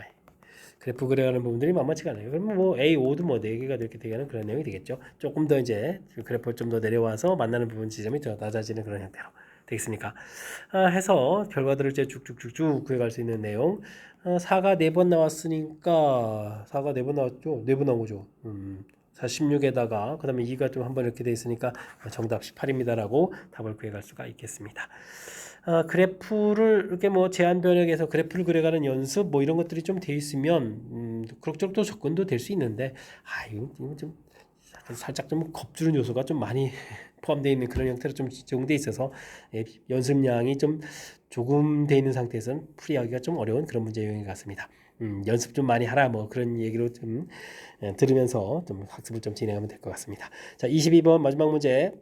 그래프 그려가는 부분들이 만만치가 않아요. 그러면 뭐 A5도 뭐 4개가 이렇게 되는 그런 내용이 되겠죠. 조금 더 이제 그래프를 좀 더 내려와서 만나는 부분 지점이 더 낮아지는 그런 형태로 되겠습니까? 해서 결과들을 이제 쭉쭉쭉쭉 구해갈 수 있는 내용. 4가 4번 나왔으니까 4가 4번 나왔죠. 4번 나온 거죠. 16에다가 그 다음에 2가 좀 한번 이렇게 돼 있으니까 정답 18입니다라고 답을 구해갈 수가 있겠습니다. 그래프를 이렇게 뭐 제한 변형해서 그래프를 그려가는 연습 뭐 이런 것들이 좀 돼 있으면 그럭저럭 또 접근도 될 수 있는데 이건 좀 살짝 좀 겁주는 요소가 좀 많이 포함되어 있는 그런 형태로 좀 제공되어 있어서 연습량이 좀 조금 되어 있는 상태에서는 풀이하기가 좀 어려운 그런 문제 유형인 것 같습니다. 연습 좀 많이 하라 뭐 그런 얘기로 좀 들으면서 좀 학습을 좀 진행하면 될 것 같습니다. 자, 22번 마지막 문제.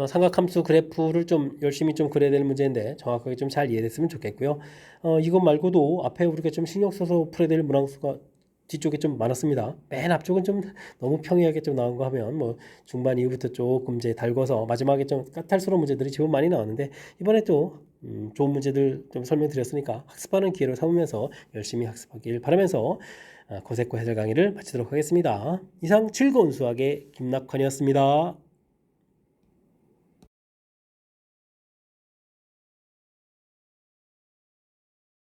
삼각함수 그래프를 좀 열심히 좀 그려야 될 문제인데 정확하게 좀 잘 이해됐으면 좋겠고요. 이것 말고도 앞에 우리가 좀 신경 써서 풀어야 될 문항수가 뒤쪽에 좀 많았습니다. 맨 앞쪽은 좀 너무 평이하게 좀 나온 거 하면 뭐 중반 이후부터 조금 이제 달궈서 마지막에 좀 까탈스러운 문제들이 제법 많이 나왔는데 이번에 또 좋은 문제들 좀 설명드렸으니까 학습하는 기회로 삼으면서 열심히 학습하길 바라면서 고세코 해설 강의를 마치도록 하겠습니다. 이상 즐거운 수학의 김낙환이었습니다.